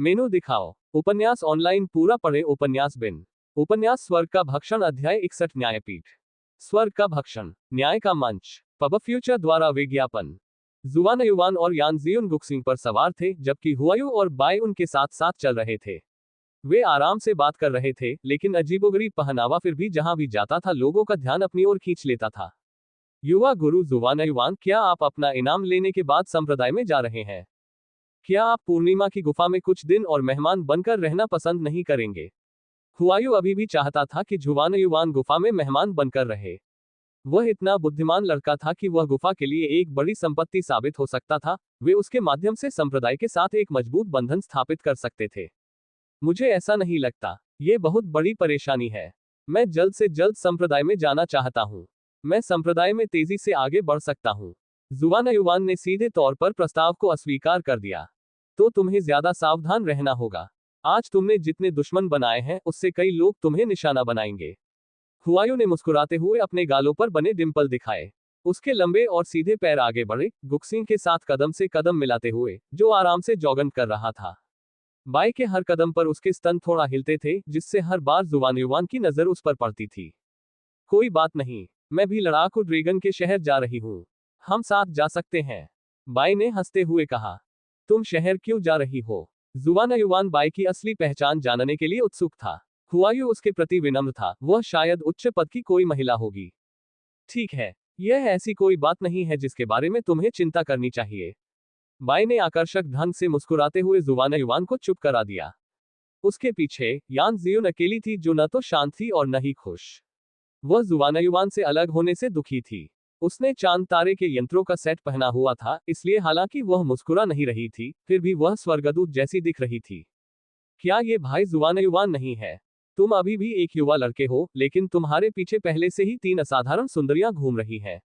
मेनू दिखाओ। उपन्यास ऑनलाइन पूरा पढ़े। उपन्यास बिन। उपन्यास स्वर्ग का भक्षण अध्याय 61 न्यायपीठ। स्वर्ग का भक्षण। न्याय का मंच। पब फ्यूचर द्वारा विज्ञापन। जुवान युवान और यान जियुन गुक्सिंग पर सवार थे, जबकि हुआयू और बाई उनके साथ साथ चल रहे थे। वे आराम से बात कर रहे थे, लेकिन अजीबोगरीब पहनावा फिर भी जहां भी जाता था लोगों का ध्यान अपनी ओर खींच लेता था। युवा गुरु जुवान युवान, क्या आप अपना इनाम लेने के बाद संप्रदाय में जा रहे हैं? क्या आप पूर्णिमा की गुफा में कुछ दिन और मेहमान बनकर रहना पसंद नहीं करेंगे? हुआयू अभी भी चाहता था कि जुवान युवान गुफा में मेहमान बनकर रहे। वह इतना बुद्धिमान लड़का था कि वह गुफा के लिए एक बड़ी संपत्ति साबित हो सकता था। वे उसके माध्यम से संप्रदाय के साथ एक मजबूत बंधन स्थापित कर सकते थे। मुझे ऐसा नहीं लगता। ये बहुत बड़ी परेशानी है। मैं जल्द से जल्द संप्रदाय में जाना चाहता हूँ। मैं संप्रदाय में तेजी से आगे बढ़ सकता हूँ। जुवान युवान ने सीधे तौर पर प्रस्ताव को अस्वीकार कर दिया। तो तुम्हें ज्यादा सावधान रहना होगा। आज तुमने जितने दुश्मन बनाए हैं, उससे कई लोग तुम्हें निशाना बनाएंगे। हुआयू ने मुस्कुराते हुए अपने गालों पर बने डिंपल दिखाए। उसके लंबे और सीधे पैर आगे बढ़े, गुक्सिंग के साथ कदम से कदम मिलाते हुए, जो आराम से जॉगिंग कर रहा था। बाई के हर कदम पर उसके स्तन थोड़ा हिलते थे, जिससे हर बार जुवान युवान की नजर उस पर पड़ती थी। कोई बात नहीं, मैं भी लड़ाकू ड्रैगन के शहर जा रही हूँ। हम साथ जा सकते हैं। बाई ने हंसते हुए कहा। तुम शहर क्यों जा रही हो? जुवान युवान बाई की असली पहचान जानने के लिए उत्सुक था। हुआयू उसके प्रति विनम्र था, वह शायद उच्च पद की कोई महिला होगी। ठीक है, यह ऐसी कोई बात नहीं है जिसके बारे में तुम्हें चिंता करनी चाहिए। बाई ने आकर्षक ढंग से मुस्कुराते हुए जुवान युवान को चुप करा दिया। उसके पीछे यान जियुन अकेली थी, जो न तो शांत थी और न ही खुश। वह जुवान युवान से अलग होने से दुखी थी। उसने चांद तारे के यंत्रों का सेट पहना हुआ था, इसलिए हालांकि वह मुस्कुरा नहीं रही थी, फिर भी वह स्वर्गदूत जैसी दिख रही थी। क्या ये भाई जुवान युवान नहीं है? तुम अभी भी एक युवा लड़के हो, लेकिन तुम्हारे पीछे पहले से ही 3 असाधारण सुंदरियां घूम रही हैं।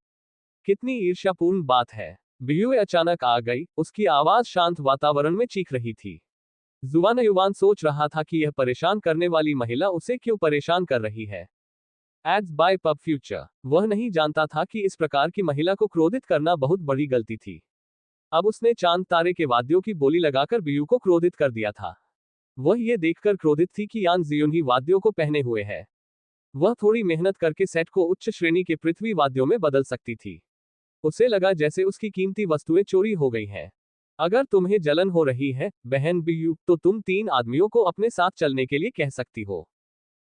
कितनी ईर्ष्यापूर्ण बात है। बियुए अचानक आ गई, उसकी आवाज शांत वातावरण में चीख रही थी। जुवान युवान सोच रहा था कि यह परेशान करने वाली महिला उसे क्यों परेशान कर रही है। एड्स बाय पब फ्यूचर। वह नहीं जानता था कि इस प्रकार की महिला को क्रोधित करना बहुत बड़ी गलती थी। अब उसने चांद तारे के वाद्यों की बोली लगाकर बियू को क्रोधित कर दिया था। वह ये देखकर क्रोधित थी कि यान जियुन ही वाद्यों को पहने हुए है। वह थोड़ी मेहनत करके सेट को उच्च श्रेणी के पृथ्वी वाद्यों में बदल सकती थी। उसे लगा जैसे उसकी कीमती वस्तुएं चोरी हो गई हैं। अगर तुम्हें जलन हो रही है, बहन बियू, तो तुम 3 आदमियों को अपने साथ चलने के लिए कह सकती हो।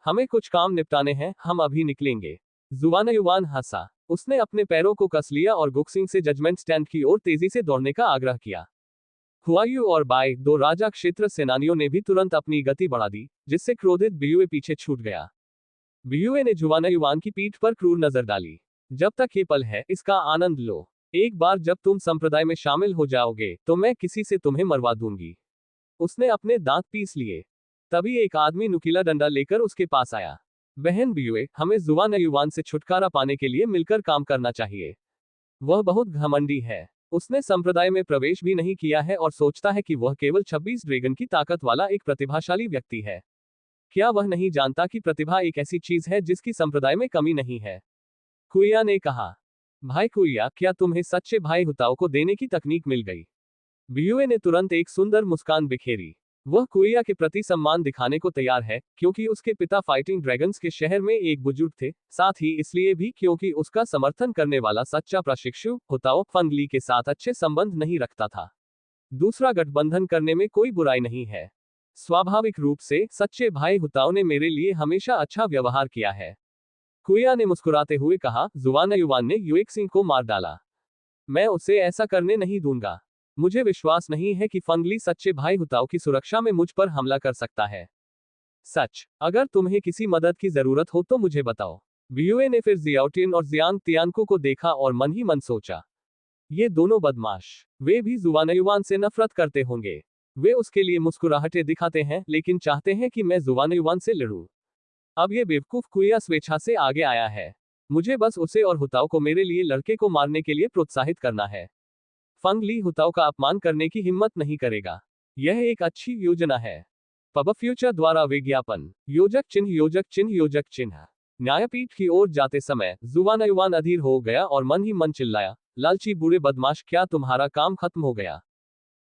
हमें कुछ काम निपटाने हैं, हम अभी निकलेंगे। जुवान युवान हंसा। उसने अपने पैरों को कस लिया और गुक्सिंग से जजमेंट स्टैंड की ओर तेजी से दौड़ने का आग्रह किया। हुआयू और बाई, 2 राजा क्षेत्र सेनानियों ने भी तुरंत अपनी गति बढ़ा दी, जिससे क्रोधित बियुए पीछे छूट गया। बियुए ने जुवान युवान की पीठ पर क्रूर नजर डाली। जब तक ये पल है, इसका आनंद लो। एक बार जब तुम संप्रदाय में शामिल हो जाओगे, तो मैं किसी से तुम्हें मरवा दूंगी। उसने अपने दांत पीस लिए। तभी एक आदमी नुकीला डंडा लेकर उसके पास आया। बहन बियुए, हमें जुवान युवान से छुटकारा पाने के लिए मिलकर काम करना चाहिए। वह बहुत घमंडी है। उसने संप्रदाय में प्रवेश भी नहीं किया है और सोचता है कि वह केवल 26 ड्रैगन की ताकत वाला एक प्रतिभाशाली व्यक्ति है। क्या वह नहीं जानता कि प्रतिभा एक ऐसी चीज है जिसकी संप्रदाय में कमी नहीं है? कुइया ने कहा। भाई कुइया, क्या तुम्हें सच्चे भाई हुताओ को देने की तकनीक मिल गई? बियुए ने तुरंत एक सुंदर मुस्कान बिखेरी। वह कुइया के प्रति सम्मान दिखाने को तैयार है, क्योंकि उसके पिता फाइटिंग ड्रैगन्स के शहर में एक बुजुर्ग थे, साथ ही इसलिए भी क्योंकि उसका समर्थन करने वाला सच्चा प्रशिक्षु हुताओ फंगली के साथ अच्छे संबंध नहीं रखता था। दूसरा गठबंधन करने में कोई बुराई नहीं है। स्वाभाविक रूप से सच्चे भाई हुताओ ने मेरे लिए हमेशा अच्छा व्यवहार किया है। कुइया ने मुस्कुराते हुए कहा। जुवान युवान ने युएक्सिंग को मार डाला। मैं उसे ऐसा करने नहीं दूंगा। मुझे विश्वास नहीं है कि फंगली सच्चे भाई हुताओ की सुरक्षा में मुझ पर हमला कर सकता है। सच, अगर तुम्हें किसी मदद की जरूरत हो तो मुझे बताओ। बियुए ने फिर जियाओटिन और जियांग तियानको को देखा और मन ही मन सोचा, ये दोनों बदमाश। वे भी जुवान युवान से नफरत करते होंगे। वे उसके लिए मुस्कुराहटें दिखाते हैं, लेकिन चाहते हैं कि मैं जुवान युवान से लड़ूं। अब ये बेवकूफ कुइया स्वेच्छा से आगे आया है। मुझे बस उसे और हुताओ को मेरे लिए लड़के को मारने के लिए प्रोत्साहित करना है। फंगली हुताओ का अपमान करने की हिम्मत नहीं करेगा। यह एक अच्छी योजना है। पब फ्यूचर द्वारा विज्ञापन। योजक चिन्ह योजक चिन्ह योजक चिन्ह। न्यायपीठ की ओर जाते समय जुवान युवान अधीर हो गया और मन ही मन चिल्लाया, लालची बूढ़े बदमाश, क्या तुम्हारा काम खत्म हो गया?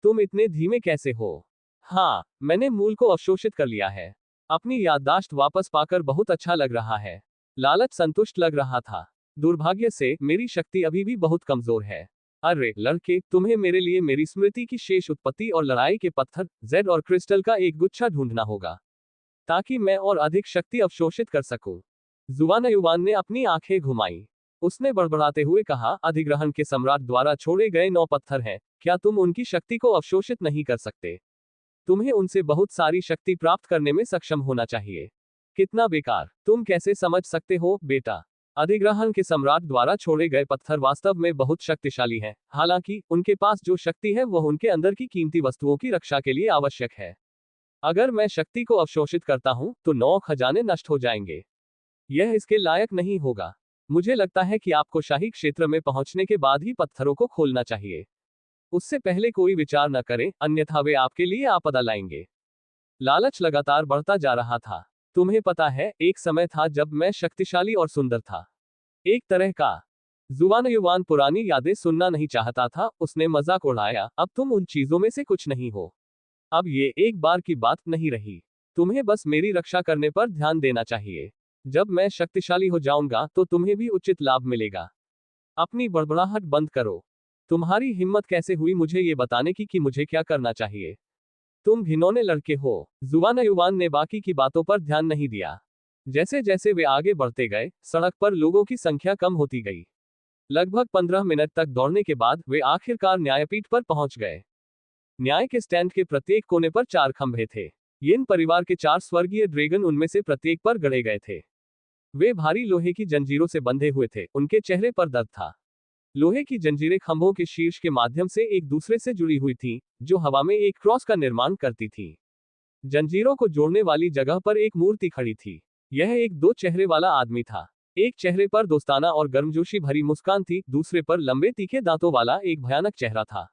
तुम इतने धीमे कैसे हो? हाँ, मैंने मूल को अवशोषित कर लिया है। अपनी याददाश्त वापस पाकर बहुत अच्छा लग रहा है। लालच संतुष्ट लग रहा था। दुर्भाग्य से मेरी शक्ति अभी भी बहुत कमजोर है। अरे लड़के, तुम्हें मेरे लिए मेरी स्मृति की शेष उत्पत्ति और लड़ाई के पत्थर जेड और क्रिस्टल का एक गुच्छा ढूंढना होगा, ताकि मैं और अधिक शक्ति अवशोषित कर सकूं। जुवान युवान ने अपनी आंखें घुमाई। उसने बड़बड़ाते हुए कहा, अधिग्रहण के सम्राट द्वारा छोड़े गए 9 पत्थर हैं, क्या तुम उनकी शक्ति को अवशोषित नहीं कर सकते? तुम्हें उनसे बहुत सारी शक्ति प्राप्त करने में सक्षम होना चाहिए। कितना बेकार! तुम कैसे समझ सकते हो, बेटा? अधिग्रहण के सम्राट द्वारा छोड़े गए पत्थर वास्तव में बहुत शक्तिशाली हैं, हालांकि उनके पास जो शक्ति है वह उनके अंदर की कीमती वस्तुओं की रक्षा के लिए आवश्यक है। अगर मैं शक्ति को अवशोषित करता हूं, तो 9 खजाने नष्ट हो जाएंगे। यह इसके लायक नहीं होगा। मुझे लगता है कि आपको शाही क्षेत्र में पहुंचने के बाद ही पत्थरों को खोलना चाहिए। उससे पहले कोई विचार न करें, अन्यथा वे आपके लिए आपदा लाएंगे। लालच लगातार बढ़ता जा रहा था। तुम्हें पता है, एक समय था जब मैं शक्तिशाली और सुंदर था। एक तरह का। जुवान युवान पुरानी यादें सुनना नहीं चाहता था, उसने मजाक उड़ाया, अब तुम उन चीजों में से कुछ नहीं हो। अब ये एक बार की बात नहीं रही। तुम्हें बस मेरी रक्षा करने पर ध्यान देना चाहिए। जब मैं शक्तिशाली हो जाऊंगा तो तुम्हें भी उचित लाभ मिलेगा। अपनी बड़बड़ाहट बंद करो। तुम्हारी हिम्मत कैसे हुई मुझे ये बताने की कि मुझे क्या करना चाहिए? तुम घिनौने लड़के हो। जुवान युवान ने बाकी की बातों पर ध्यान नहीं दिया। जैसे जैसे वे आगे बढ़ते गए, सड़क पर लोगों की संख्या कम होती गई। लगभग 15 मिनट तक दौड़ने के बाद वे आखिरकार न्यायपीठ पर पहुंच गए। न्याय के स्टैंड के प्रत्येक कोने पर 4 खंभे थे। यिन परिवार के 4 स्वर्गीय ड्रैगन उनमें से प्रत्येक पर गड़े गए थे। वे भारी लोहे की जंजीरों से बंधे हुए थे, उनके चेहरे पर दर्द था। लोहे की जंजीरें खंभों के शीर्ष के माध्यम से एक दूसरे से जुड़ी हुई थीं, जो हवा में एक क्रॉस का निर्माण करती थी। जंजीरों को जोड़ने वाली जगह पर एक मूर्ति खड़ी थी। यह एक 2 चेहरे वाला आदमी था। एक चेहरे पर दोस्ताना और गर्मजोशी भरी मुस्कान थी, दूसरे पर लंबे तीखे दांतों वाला एक भयानक चेहरा था।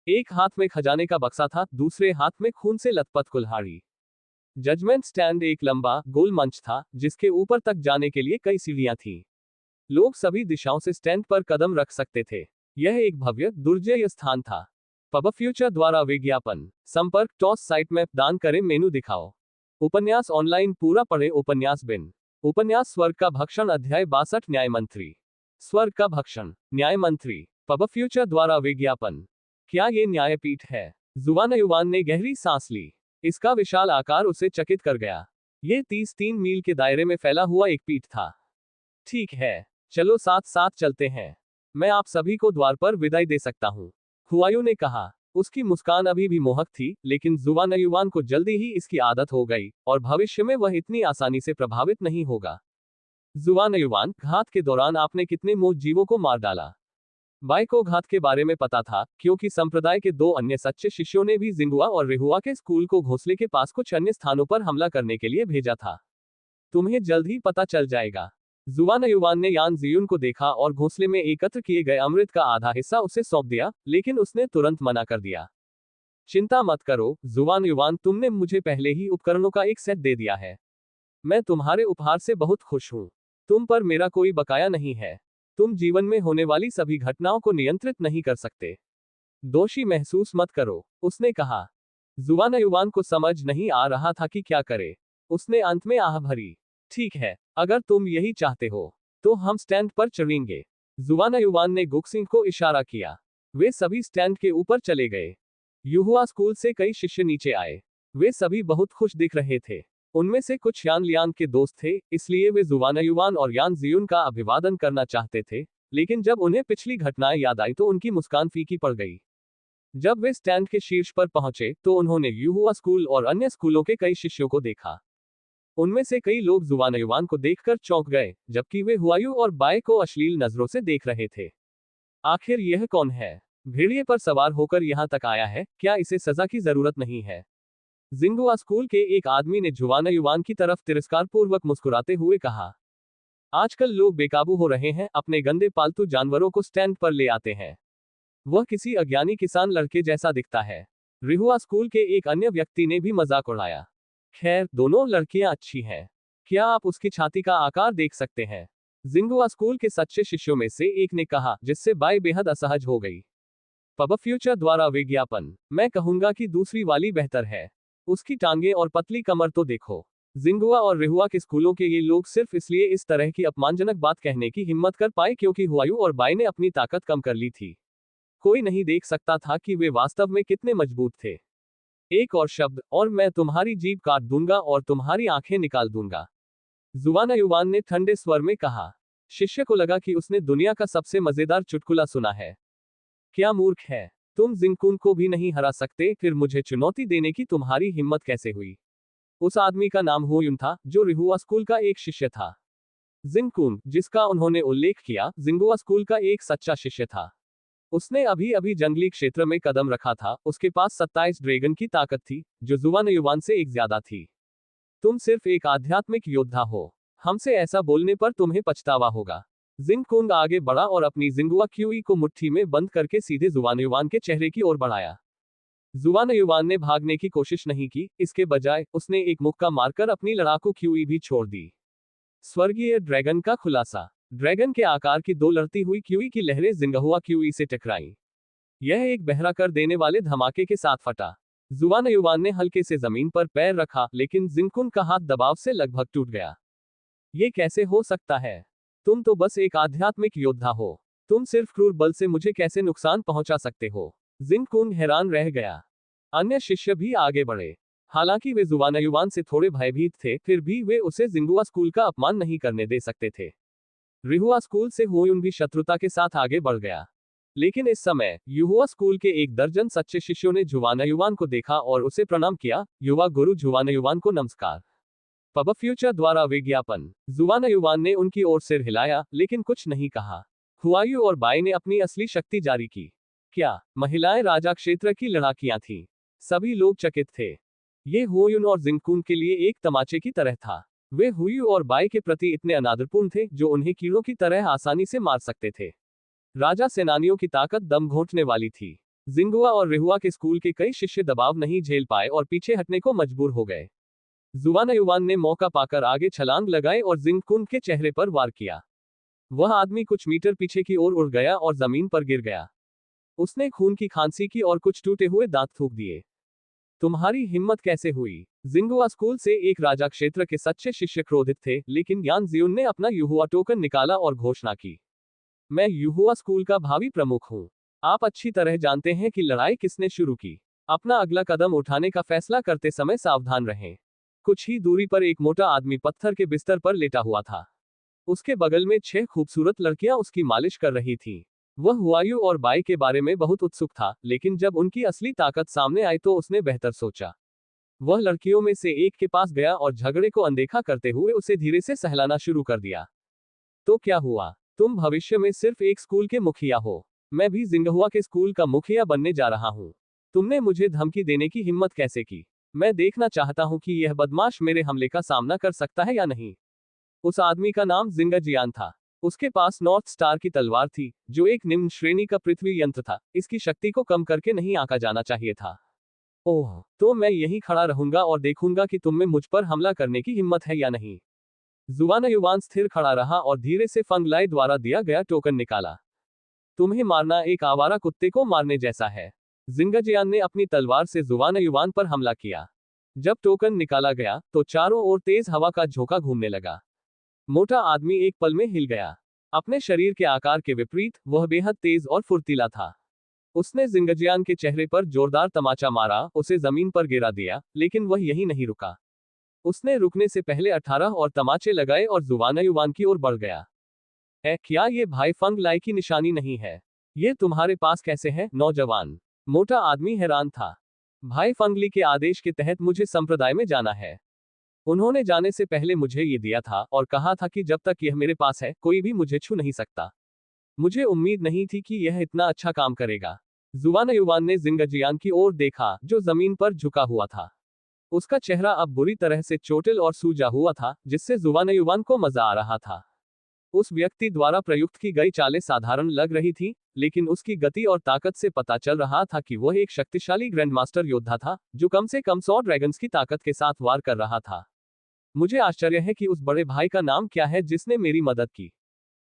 एक हाथ में खजाने का बक्सा था, दूसरे हाथ में खून से लथपथ कुल्हाड़ी। जजमेंट स्टैंड एक लंबा, गोल मंच था, जिसके ऊपर तक जाने के लिए कई सीढ़ियां थीं। लोग सभी दिशाओं से स्टैंड पर कदम रख सकते थे। यह एक भव्य, दुर्जय स्थान था। पब फ्यूचर द्वारा विज्ञापन। संपर्क टॉस साइट मैप दान करें मेनू दिखाओ। उपन्यास ऑनलाइन पूरा पढ़े उपन्यास बिन। उपन्यास स्वर्ग का भक्षण अध्याय 62 न्याय मंत्री। स्वर्ग का भक्षण। न्याय मंत्री। पब फ्यूचर द्वारा विज्ञापन। क्या ये न्यायपीठ है? जुवान युवान ने गहरी सांस ली। इसका विशाल आकार उसे चकित कर गया। ये 33 मील के दायरे में फैला हुआ एक पीठ था। ठीक है, चलो साथ साथ चलते हैं। मैं आप सभी को द्वार पर विदाई दे सकता हूँ, हुआयू ने कहा। उसकी मुस्कान अभी भी मोहक थी, लेकिन जुवान युवान को जल्दी ही इसकी आदत हो गई, और भविष्य में वह इतनी आसानी से प्रभावित नहीं होगा। जुवान युवान, घात के दौरान आपने कितने मूर्ख जीवों को मार डाला? बाई को घात के बारे में पता था, क्योंकि संप्रदाय के 2 अन्य सच्चे शिष्यों ने भी जिंगुआ और रेहुआ के स्कूल को घोंसले के पास कुछ अन्य स्थानों पर हमला करने के लिए भेजा था। तुम्हें जल्द ही पता चल जाएगा। जुवान युवान ने यान जियुन को देखा और घोंसले में एकत्र किए गए अमृत का आधा हिस्सा उसे सौंप दिया, लेकिन उसने तुरंत मना कर दिया। चिंता मत करो जुवान युवान, तुमने मुझे पहले ही उपकरणों का एक सेट दे दिया है। मैं तुम्हारे उपहार से बहुत खुश हूं। तुम पर मेरा कोई बकाया नहीं है। तुम जीवन में होने वाली सभी घटनाओं को नियंत्रित नहीं कर सकते। दोषी महसूस मत करो, उसने कहा। जुवान युवान को समझ नहीं आ रहा था कि क्या करे। उसने अंत में आह भरी। ठीक है, अगर तुम यही चाहते हो, तो हम स्टैंड पर चढ़ेंगे। जुवान युवान ने गुक्सिंग को इशारा किया। वे सभी स्टैंड के ऊपर चले गए। युहुआ स्कूल से कई शिष्य नीचे आए। वे सभी बहुत खुश दिख रहे थे। उनमें से कुछ यान लियान के दोस्त थे, इसलिए वे जुवान युवान और यान जियुन का अभिवादन करना चाहते थे, लेकिन जब उन्हें पिछली घटनाएं याद आई तो उनकी मुस्कान फीकी पड़ गई। जब वे स्टैंड के शीर्ष पर पहुंचे, तो उन्होंने युहुआ स्कूल और अन्य स्कूलों के कई शिष्यों को देखा। उनमें से कई लोग जुवान युवान को देखकर चौंक गए, जबकि वे हुआयू और बाय को अश्लील नजरों से देख रहे थे। आखिर यह कौन है? भेड़िए पर सवार होकर यहाँ तक आया है, क्या इसे सजा की जरूरत नहीं है? जिंगुआ स्कूल के एक आदमी ने जुवान युवान की तरफ तिरस्कारपूर्वक मुस्कुराते हुए कहा। आजकल लोग बेकाबू हो रहे हैं, अपने गंदे पालतू जानवरों को स्टैंड पर ले आते हैं। वह किसी अज्ञानी किसान लड़के जैसा दिखता है। रिहुआ स्कूल के एक अन्य व्यक्ति ने भी मजाक उड़ाया। खैर, दोनों लड़कियां अच्छी हैं। क्या आप उसकी छाती का आकार देख सकते हैं? जिंगुआ स्कूल के सच्चे शिष्यों में से एक ने कहा, जिससे बाई बेहद असहज हो गई। पब फ्यूचर द्वारा विज्ञापन। मैं कहूंगा कि दूसरी वाली बेहतर है। उसकी टांगे और पतली कमर तो देखो। जिंगुआ और रिहुआ के स्कूलों के ये लोग सिर्फ इसलिए इस तरह की अपमानजनक बात कहने की हिम्मत कर पाए क्योंकि हुआयू और बाई ने अपनी ताकत कम कर ली थी। कोई नहीं देख सकता था कि वे वास्तव में कितने मजबूत थे। एक और शब्द और मैं तुम्हारी जीभ काट दूंगा और तुम्हारी आंखें निकाल दूंगा, जुवाना युवान ने ठंडे स्वर में कहा। शिष्य को लगा कि उसने दुनिया का सबसे मजेदार चुटकुला सुना है। क्या मूर्ख है, तुम जिंगकुन को भी नहीं हरा सकते, फिर मुझे चुनौती देने की तुम्हारी हिम्मत कैसे हुई? उस आदमी का नाम हुयुन था, जो रिहुआ स्कूल का एक शिष्य था। जिंगकुन, जिसका उन्होंने उल्लेख किया, जिंगुआ स्कूल का एक सच्चा शिष्य था। उसने अभी अभी जंगली क्षेत्र में कदम रखा था, उसके पास 27 ड्रैगन की ताकत थी, जो जुवान युवान से एक ज्यादा थी। तुम सिर्फ एक आध्यात्मिक योद्धा हो। हमसे ऐसा बोलने पर तुम्हें पछतावा होगा। जिंगकुंग आगे बढ़ा और अपनी जिंगुआ क्यूई को मुट्ठी में बंद करके सीधे जुवान युवान के चेहरे की ओर बढ़ाया। जुवान युवान ने भागने की कोशिश नहीं की, इसके बजाय उसने एक मुक्का मारकर अपनी लड़ाकू क्यूई भी छोड़ दी। स्वर्गीय ड्रैगन का खुलासा। ड्रैगन के आकार की दो लड़ती हुई क्यूई की लहरें जिंगहुआ क्यूई से टकराईं। यह एक बहरा कर देने वाले धमाके के साथ फटा। जुवान युवान ने हल्के से जमीन पर पैर रखा, लेकिन जिंगकुन का हाथ दबाव से लगभग टूट गया। ये कैसे हो सकता है? तुम तो बस एक आध्यात्मिक योद्धा हो। तुम सिर्फ क्रूर बल से मुझे कैसे नुकसान पहुंचा सकते हो? जिंगकुन हैरान रह गया। अन्य शिष्य भी आगे बढ़े। हालांकि वे जुवान युवान से थोड़े भयभीत थे, फिर भी वे उसे जिंगुआ स्कूल का अपमान नहीं करने दे सकते थे। रिहुआ स्कूल से हुयुन भी शत्रुता के साथ आगे बढ़ गया। लेकिन इस समय युहुआ स्कूल के 1 दर्जन सच्चे शिष्यों ने जुवान युवान को देखा और उसे प्रणाम किया। युवा गुरु जुवान युवान को नमस्कार। पब फ्यूचर द्वारा विज्ञापन। जुवान युवान ने उनकी ओर सिर हिलाया, लेकिन कुछ नहीं कहा। हुआयू और बाई ने अपनी असली शक्ति जारी की। क्या महिलाएं राजा क्षेत्र की लड़ाकियां थीं? सभी लोग चकित थे। ये हुयुन और जिंगकुन के लिए एक तमाचे की तरह था। वे हुयू और बाई के प्रति इतने अनादरपूर्ण थे, जो उन्हें कीड़ों की तरह आसानी से मार सकते थे। राजा सेनानियों की ताकत दम घोंटने वाली थी। जिंगुआ और रिहुआ के स्कूल के कई शिष्य दबाव नहीं झेल पाए और पीछे हटने को मजबूर हो गए। जुवान युवान ने मौका पाकर आगे छलांग लगाई और जिंगकुन के चेहरे पर वार किया। वह आदमी कुछ मीटर पीछे की ओर उड़ गया और जमीन पर गिर गया। उसने खून की खांसी की और कुछ टूटे हुए दांत थूक दिए। तुम्हारी हिम्मत कैसे हुई? जिंगुआ स्कूल से एक राजा क्षेत्र के सच्चे शिष्य क्रोधित थे, लेकिन यान जियुन ने अपना युहुआ टोकन निकाला और घोषणा की। मैं युहुआ स्कूल का भावी प्रमुख हूं। आप अच्छी तरह जानते हैं कि लड़ाई किसने शुरू की। अपना अगला कदम उठाने का फैसला करते समय सावधान रहें। कुछ ही दूरी पर एक मोटा आदमी पत्थर के बिस्तर पर लेटा हुआ था। उसके बगल में 6 खूबसूरत लड़कियां उसकी मालिश कर रही थीं। वह हुआयू और बाई के बारे में बहुत उत्सुक था, लेकिन जब उनकी असली ताकत सामने आई तो उसने बेहतर सोचा। वह लड़कियों में से एक के पास गया और झगड़े को अनदेखा करते हुए उसे धीरे से सहलाना शुरू कर दिया। तो क्या हुआ? तुम भविष्य में सिर्फ एक स्कूल के मुखिया हो। मैं भी जिंगहुआ के स्कूल का मुखिया बनने जा रहा हूँ। तुमने मुझे धमकी देने की हिम्मत कैसे की? मैं देखना चाहता हूँ कि यह बदमाश मेरे हमले का सामना कर सकता है या नहीं। उस आदमी का नाम जिंगा जियान था। उसके पास नॉर्थ स्टार की तलवार थी, जो एक निम्न श्रेणी का पृथ्वी यंत्र था। इसकी शक्ति को कम करके नहीं आंका जाना चाहिए था। ओह, तो मैं यहीं खड़ा रहूंगा और देखूंगा कि तुम में मुझ पर हमला करने की हिम्मत है या नहीं। जुवान युवान स्थिर खड़ा रहा और धीरे से फंगलाई द्वारा दिया गया टोकन निकाला। तुम्हें मारना एक आवारा कुत्ते को मारने जैसा है। जिंगाजियान ने अपनी तलवार से जुवान युवान पर हमला किया। जब टोकन निकाला गया, तो चारों ओर तेज हवा का झोंका घूमने लगा। मोटा आदमी एक पल में हिल गया। अपने शरीर के आकार के विपरीत, वह बेहद तेज और फुर्तीला था। उसने जिंगजियान के चेहरे पर जोरदार तमाचा मारा, उसे जमीन पर गिरा दिया, लेकिन वह यहीं नहीं रुका। उसने रुकने से पहले 18 और तमाचे लगाए और जुवान युवान की ओर बढ़ गया। क्या ये भाई फंग लाई की निशानी नहीं है? ये तुम्हारे पास कैसे है, नौजवान? मोटा आदमी हैरान था। भाई फंगली के आदेश के तहत मुझे संप्रदाय में जाना है। उन्होंने जाने से पहले मुझे ये दिया था और कहा था कि जब तक यह मेरे पास है, कोई भी मुझे छू नहीं सकता। मुझे उम्मीद नहीं थी कि यह इतना अच्छा काम करेगा। जुवान युवान ने जिंगजियान की ओर देखा, जो जमीन पर झुका हुआ था। उसका चेहरा अब बुरी तरह से चोटिल और सूजा हुआ था, जिससे जुवान युवान को मजा आ रहा था। उस व्यक्ति द्वारा प्रयुक्त की गई चालें साधारण लग रही थी, लेकिन उसकी गति और ताकत से पता चल रहा था कि वह एक शक्तिशाली ग्रैंडमास्टर योद्धा था, जो कम से कम 100 ड्रैगन्स की ताकत के साथ वार कर रहा था। मुझे आश्चर्य है कि उस बड़े भाई का नाम क्या है जिसने मेरी मदद की।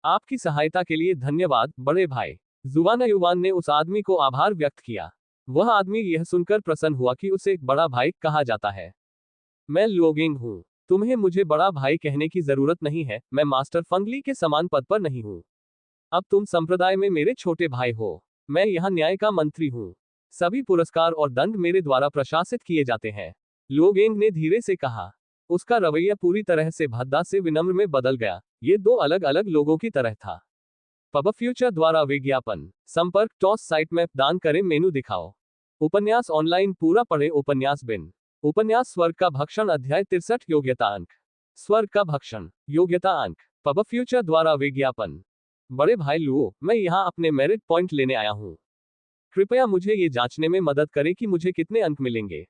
आपकी सहायता के लिए धन्यवाद, बड़े भाई। जुवान युवान ने उस आदमी को आभार व्यक्त किया। वह आदमी यह सुनकर प्रसन्न हुआ कि उसे बड़ा भाई कहा जाता है। मैं लोगेंग हूँ। तुम्हें मुझे बड़ा भाई कहने की जरूरत नहीं है, मैं मास्टर फंगली के समान पद पर नहीं हूँ। अब तुम संप्रदाय में मेरे छोटे भाई हो। मैं यहाँ न्याय का मंत्री हूँ। सभी पुरस्कार और दंड मेरे द्वारा प्रशासित किए जाते हैं। लोगेंग ने धीरे से कहा। उसका रवैया पूरी तरह से भद्दा से विनम्र में बदल गया। ये दो अलग अलग लोगों की तरह था। पब फ्यूचर द्वारा विज्ञापन। संपर्क टॉस साइट में दान करें मेनू दिखाओ। उपन्यास ऑनलाइन पूरा पढ़े उपन्यास बिन। उपन्यास स्वर्ग का भक्षण अध्याय 63 योग्यता अंक। स्वर्ग का भक्षण योग्यता अंक। पब फ्यूचर द्वारा विज्ञापन। बड़े भाई लुओ, मैं यहाँ अपने मेरिट पॉइंट लेने आया हूँ। कृपया मुझे ये जांचने में मदद करें कि मुझे कितने अंक मिलेंगे।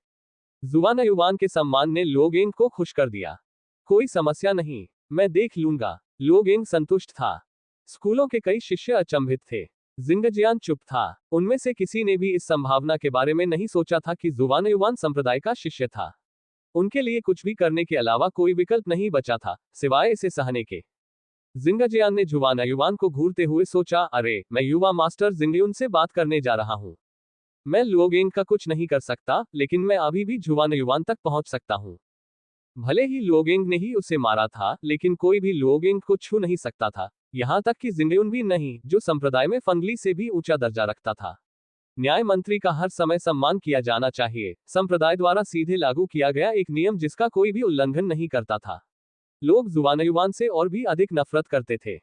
जुवान युवान के सम्मान ने लोगेंग को खुश कर दिया। कोई समस्या नहीं, मैं देख लूंगा। लोगेंग संतुष्ट था। स्कूलों के कई शिष्य अचंभित थे। जिंगजियान चुप था। उनमें से किसी ने भी इस संभावना के बारे में नहीं सोचा था कि जुवान युवान संप्रदाय का शिष्य था। उनके लिए कुछ भी करने के अलावा कोई विकल्प नहीं बचा था, सिवाय इसे सहने के। जिंगजियान ने जुवान युवान को घूरते हुए सोचा, अरे, मैं युवा मास्टर जिंगयुन से बात करने जा रहा हूँ। मैं लोगेंग का कुछ नहीं कर सकता, लेकिन मैं अभी भी जुवान युवान तक पहुंच सकता हूँ। भले ही लोगेंग ने ही उसे मारा था, लेकिन कोई भी लोगेंग को छू नहीं सकता था, यहां तक कि जिंगयुन भी नहीं, जो संप्रदाय में फंगली से भी ऊंचा दर्जा रखता था। न्याय मंत्री का हर समय सम्मान किया जाना चाहिए। संप्रदाय द्वारा सीधे लागू किया गया एक नियम जिसका कोई भी उल्लंघन नहीं करता था। लोग जुवान युवान से और भी अधिक नफरत करते थे।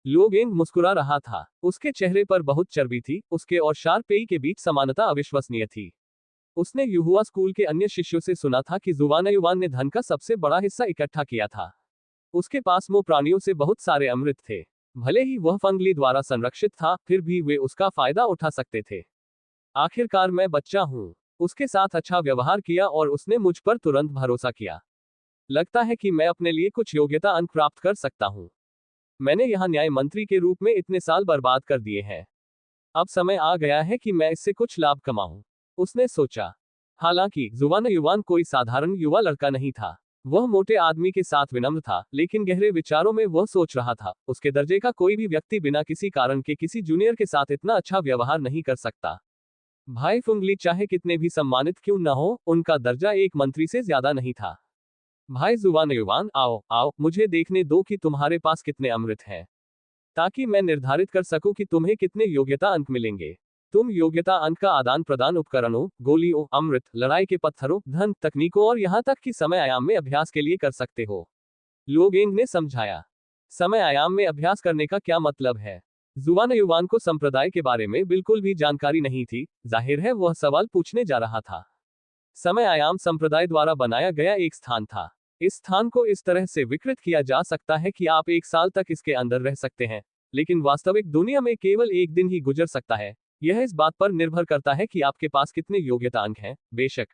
लोगेंग मुस्कुरा रहा था। उसके चेहरे पर बहुत चर्बी थी। उसके और शारपेई के बीच समानता अविश्वसनीय थी। उसने युहुआ स्कूल के अन्य शिष्यों से सुना था कि जुवान युवान ने धन का सबसे बड़ा हिस्सा इकट्ठा किया था। उसके पास मो प्राणियों से बहुत सारे अमृत थे। भले ही वह फंगली द्वारा संरक्षित था, फिर भी वे उसका फायदा उठा सकते थे। आखिरकार मैं बच्चा हूँ। उसके साथ अच्छा व्यवहार किया और उसने मुझ पर तुरंत भरोसा किया। लगता है कि मैं अपने लिए कुछ योग्यता अंक प्राप्त कर सकता हूँ। मैंने यहाँ न्याय मंत्री के रूप में इतने साल बर्बाद कर दिए हैं। अब समय आ गया है कि मैं इससे कुछ लाभ कमाऊं, उसने सोचा। हालांकि जुवान युवान कोई साधारण युवा लड़का नहीं था। वह मोटे आदमी के साथ विनम्र था, लेकिन गहरे विचारों में वह सोच रहा था, उसके दर्जे का कोई भी व्यक्ति बिना किसी कारण के किसी जूनियर के साथ इतना अच्छा व्यवहार नहीं कर सकता। भाई फुंगली चाहे कितने भी सम्मानित क्यों न हो, उनका दर्जा एक मंत्री से ज्यादा नहीं था। भाई जुवान युवान, आओ आओ, मुझे देखने दो कि तुम्हारे पास कितने अमृत हैं, ताकि मैं निर्धारित कर सकूं कि तुम्हें कितने योग्यता अंक मिलेंगे। तुम योग्यता अंक का आदान प्रदान उपकरणों, गोलियों, अमृत, लड़ाई के पत्थरों, धन, तकनीकों और यहां तक कि समय आयाम में अभ्यास के लिए कर सकते हो। लोगेंग ने समझाया। समय आयाम में अभ्यास करने का क्या मतलब है? जुवान युवान को संप्रदाय के बारे में बिल्कुल भी जानकारी नहीं थी। जाहिर है वह सवाल पूछने जा रहा था। समय आयाम संप्रदाय द्वारा बनाया गया एक स्थान था। इस स्थान को इस तरह से विकृत किया जा सकता है कि आप एक साल तक इसके अंदर रह सकते हैं, लेकिन वास्तविक दुनिया में केवल एक दिन ही गुजर सकता है। यह इस बात पर निर्भर करता है कि आपके पास कितने योग्यता अंक हैं। बेशक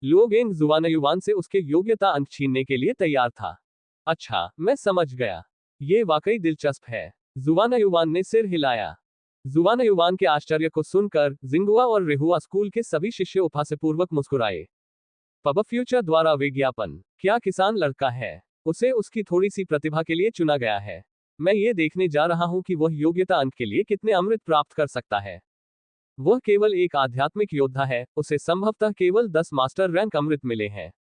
लोगेंग जुवान युवान से उसके योग्यता अंक छीनने के लिए तैयार था। अच्छा, मैं समझ गया। ये वाकई दिलचस्प है। जुवान युवान ने सिर हिलाया। जुवान युवान के आश्चर्य को सुनकर जिंगुआ और रेहुआ स्कूल के सभी शिष्य उपहासपूर्वक मुस्कुराए। पब फ्यूचर द्वारा विज्ञापन। क्या किसान लड़का है? उसे उसकी थोड़ी सी प्रतिभा के लिए चुना गया है। मैं ये देखने जा रहा हूं कि वह योग्यता अंक के लिए कितने अमृत प्राप्त कर सकता है। वह केवल एक आध्यात्मिक योद्धा है, उसे संभवतः केवल 10 मास्टर रैंक अमृत मिले हैं।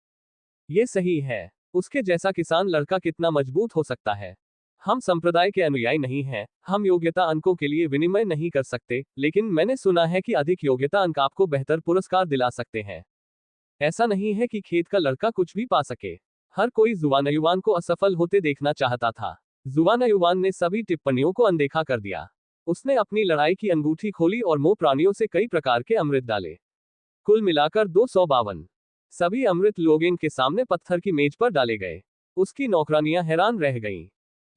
ये सही है। उसके जैसा किसान लड़का कितना मजबूत हो सकता है। हम संप्रदाय के अनुयायी नहीं हैं, हम योग्यता अंकों के लिए विनिमय नहीं कर सकते, लेकिन मैंने सुना है कि अधिक योग्यता अंक आपको बेहतर पुरस्कार दिला सकते हैं। ऐसा नहीं है कि खेत का लड़का कुछ भी पा सके। हर कोई जुवान युवान को असफल होते देखना चाहता था। जुवान युवान ने सभी टिप्पणियों को अनदेखा कर दिया। उसने अपनी लड़ाई की अंगूठी खोली और मोह प्राणियों से कई प्रकार के अमृत डाले। कुल मिलाकर 252 सभी अमृत लोगेंग के सामने पत्थर की मेज पर डाले गए। उसकी नौकरानियां हैरान रह गईं।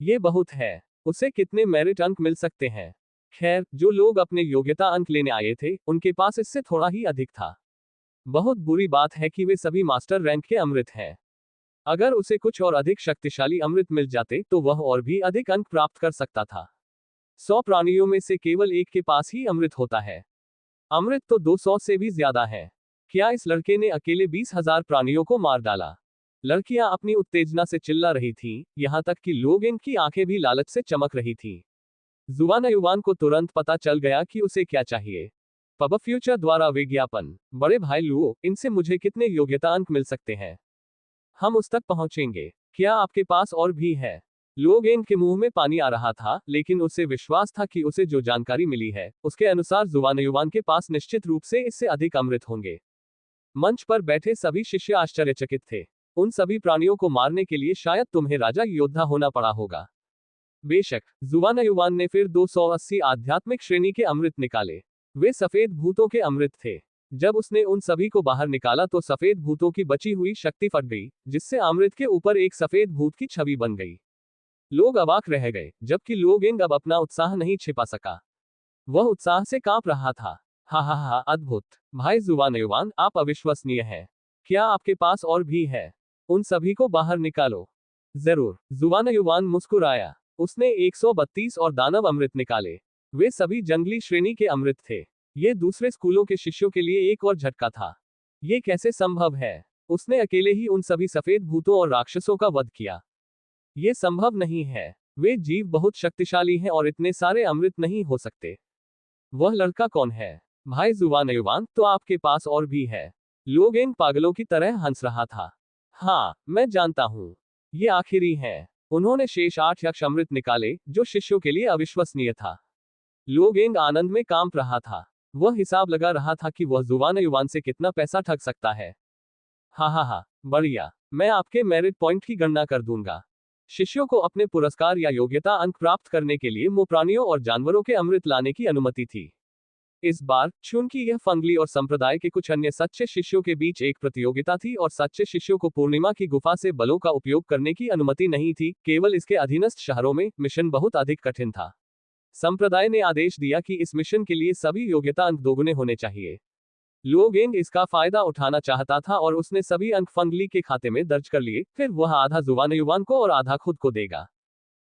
ये बहुत है। उसे कितने मेरिट अंक मिल सकते हैं? खैर, जो लोग अपने योग्यता अंक लेने आए थे, उनके पास इससे थोड़ा ही अधिक था। बहुत बुरी बात है कि वे सभी मास्टर रैंक के अमृत हैं। अगर उसे कुछ और अधिक शक्तिशाली अमृत मिल जाते तो वह और भी अधिक अंक प्राप्त कर सकता था। 100 प्राणियों में से केवल एक के पास ही अमृत होता है। अमृत तो 200 से भी ज्यादा है। क्या इस लड़के ने अकेले 20,000 प्राणियों को मार डाला? लड़कियां अपनी उत्तेजना से चिल्ला रही थीं, यहां तक कि लोग इनकी आंखें भी लालच से चमक रही थीं। जुवान युवान को तुरंत पता चल गया कि उसे क्या चाहिए। पब फ्यूचर द्वारा विज्ञापन। बड़े भाई लुओ, इनसे मुझे कितने योग्यता अंक मिल सकते हैं? हम उस तक पहुंचेंगे। क्या आपके पास और भी है? लुओगेंग के मुंह में पानी आ रहा था, लेकिन उसे विश्वास था कि उसे जो जानकारी मिली है, उसके अनुसार जुवानयुवान के पास निश्चित रूप से इससे अधिक अमृत होंगे। मंच पर बैठे सभी शिष्य आश्चर्यचकित थे। उन सभी प्राणियों को मारने के लिए शायद तुम्हें राजा योद्धा होना पड़ा होगा। बेशक, जुवानयुवान ने फिर 280 आध्यात्मिक श्रेणी के अमृत निकाले। वे सफेद भूतों के अमृत थे। जब उसने उन सभी को बाहर निकाला तो सफेद भूतों की बची हुई शक्ति फट गई, जिससे अमृत के ऊपर एक सफेद भूत की छवि बन गई। लोग अवाक रह गए, जबकि लोगेंग अब अपना उत्साह नहीं छिपा सका। वह उत्साह से कांप रहा था। हा हा हा, अद्भुत! भाई जुवानयुवान, आप अविश्वसनीय हैं। क्या आपके पास और भी है? उन सभी को बाहर निकालो। जरूर, जुवानयुवान मुस्कुराया। उसने 132 और दानव अमृत निकाले। वे सभी जंगली श्रेणी के अमृत थे। ये दूसरे स्कूलों के शिष्यों के लिए एक और झटका था। ये कैसे संभव है? उसने अकेले ही उन सभी सफेद भूतों और राक्षसों का वध किया। ये संभव नहीं है। वे जीव बहुत शक्तिशाली हैं और इतने सारे अमृत नहीं हो सकते। वह लड़का कौन है? भाई जुवानयुवान, तो आपके पास और भी है। लोगेंग पागलों की तरह हंस रहा था। हाँ, मैं जानता हूँ। ये आखिरी है। उन्होंने शेष 8 यक्ष अमृत निकाले, जो शिष्यों के लिए अविश्वसनीय था। लोगेंग आनंद में कांप रहा था। वह हिसाब लगा रहा था कि वह जुवानयुवान से कितना पैसा ठग सकता है। हा हा हा, बढ़िया। मैं आपके मेरिट पॉइंट की गणना कर दूंगा। शिष्यों को अपने पुरस्कार या योग्यता अंक प्राप्त करने के लिए प्राणियों और जानवरों के अमृत लाने की अनुमति थी। इस बार, चूंकि यह फंगली और संप्रदाय के कुछ अन्य सच्चे शिष्यों के बीच एक प्रतियोगिता थी और सच्चे शिष्यों को पूर्णिमा की गुफा से बलों का उपयोग करने की अनुमति नहीं थी, केवल इसके अधीनस्थ शहरों में, मिशन बहुत अधिक कठिन था। संप्रदाय ने आदेश दिया कि इस मिशन के लिए सभी योग्यता अंक दोगुने होने चाहिए। लोगेंग इसका फायदा उठाना चाहता था और उसने सभी अंक फंगली के खाते में दर्ज कर लिए, फिर वह आधा जुवानयुवान को और आधा खुद को देगा।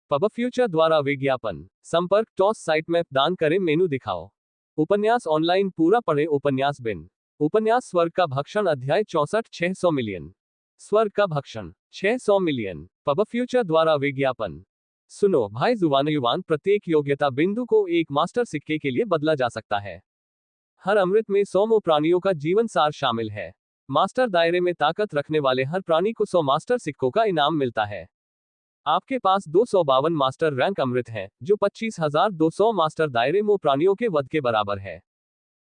पब फ्यूचर द्वारा विज्ञापन। संपर्क टॉस साइट में दान करें मेनू दिखाओ। उपन्यास ऑनलाइन पूरा पढ़े उपन्यास बिन। उपन्यास स्वर्ग का भक्षण अध्याय 64 600 मिलियन। स्वर्ग का भक्षण 600 मिलियन। पब फ्यूचर द्वारा विज्ञापन। सुनो भाई जुवानयुवान, प्रत्येक योग्यता बिंदु को एक मास्टर सिक्के के लिए बदला जा सकता है। हर अमृत में 100 प्राणियों का जीवन सार शामिल है। मास्टर दायरे में ताकत रखने वाले हर प्राणी को 100 मास्टर सिक्कों का इनाम मिलता है। आपके पास 252 मास्टर रैंक अमृत हैं, जो 25,200 मास्टर दायरे प्राणियों के वध के बराबर है।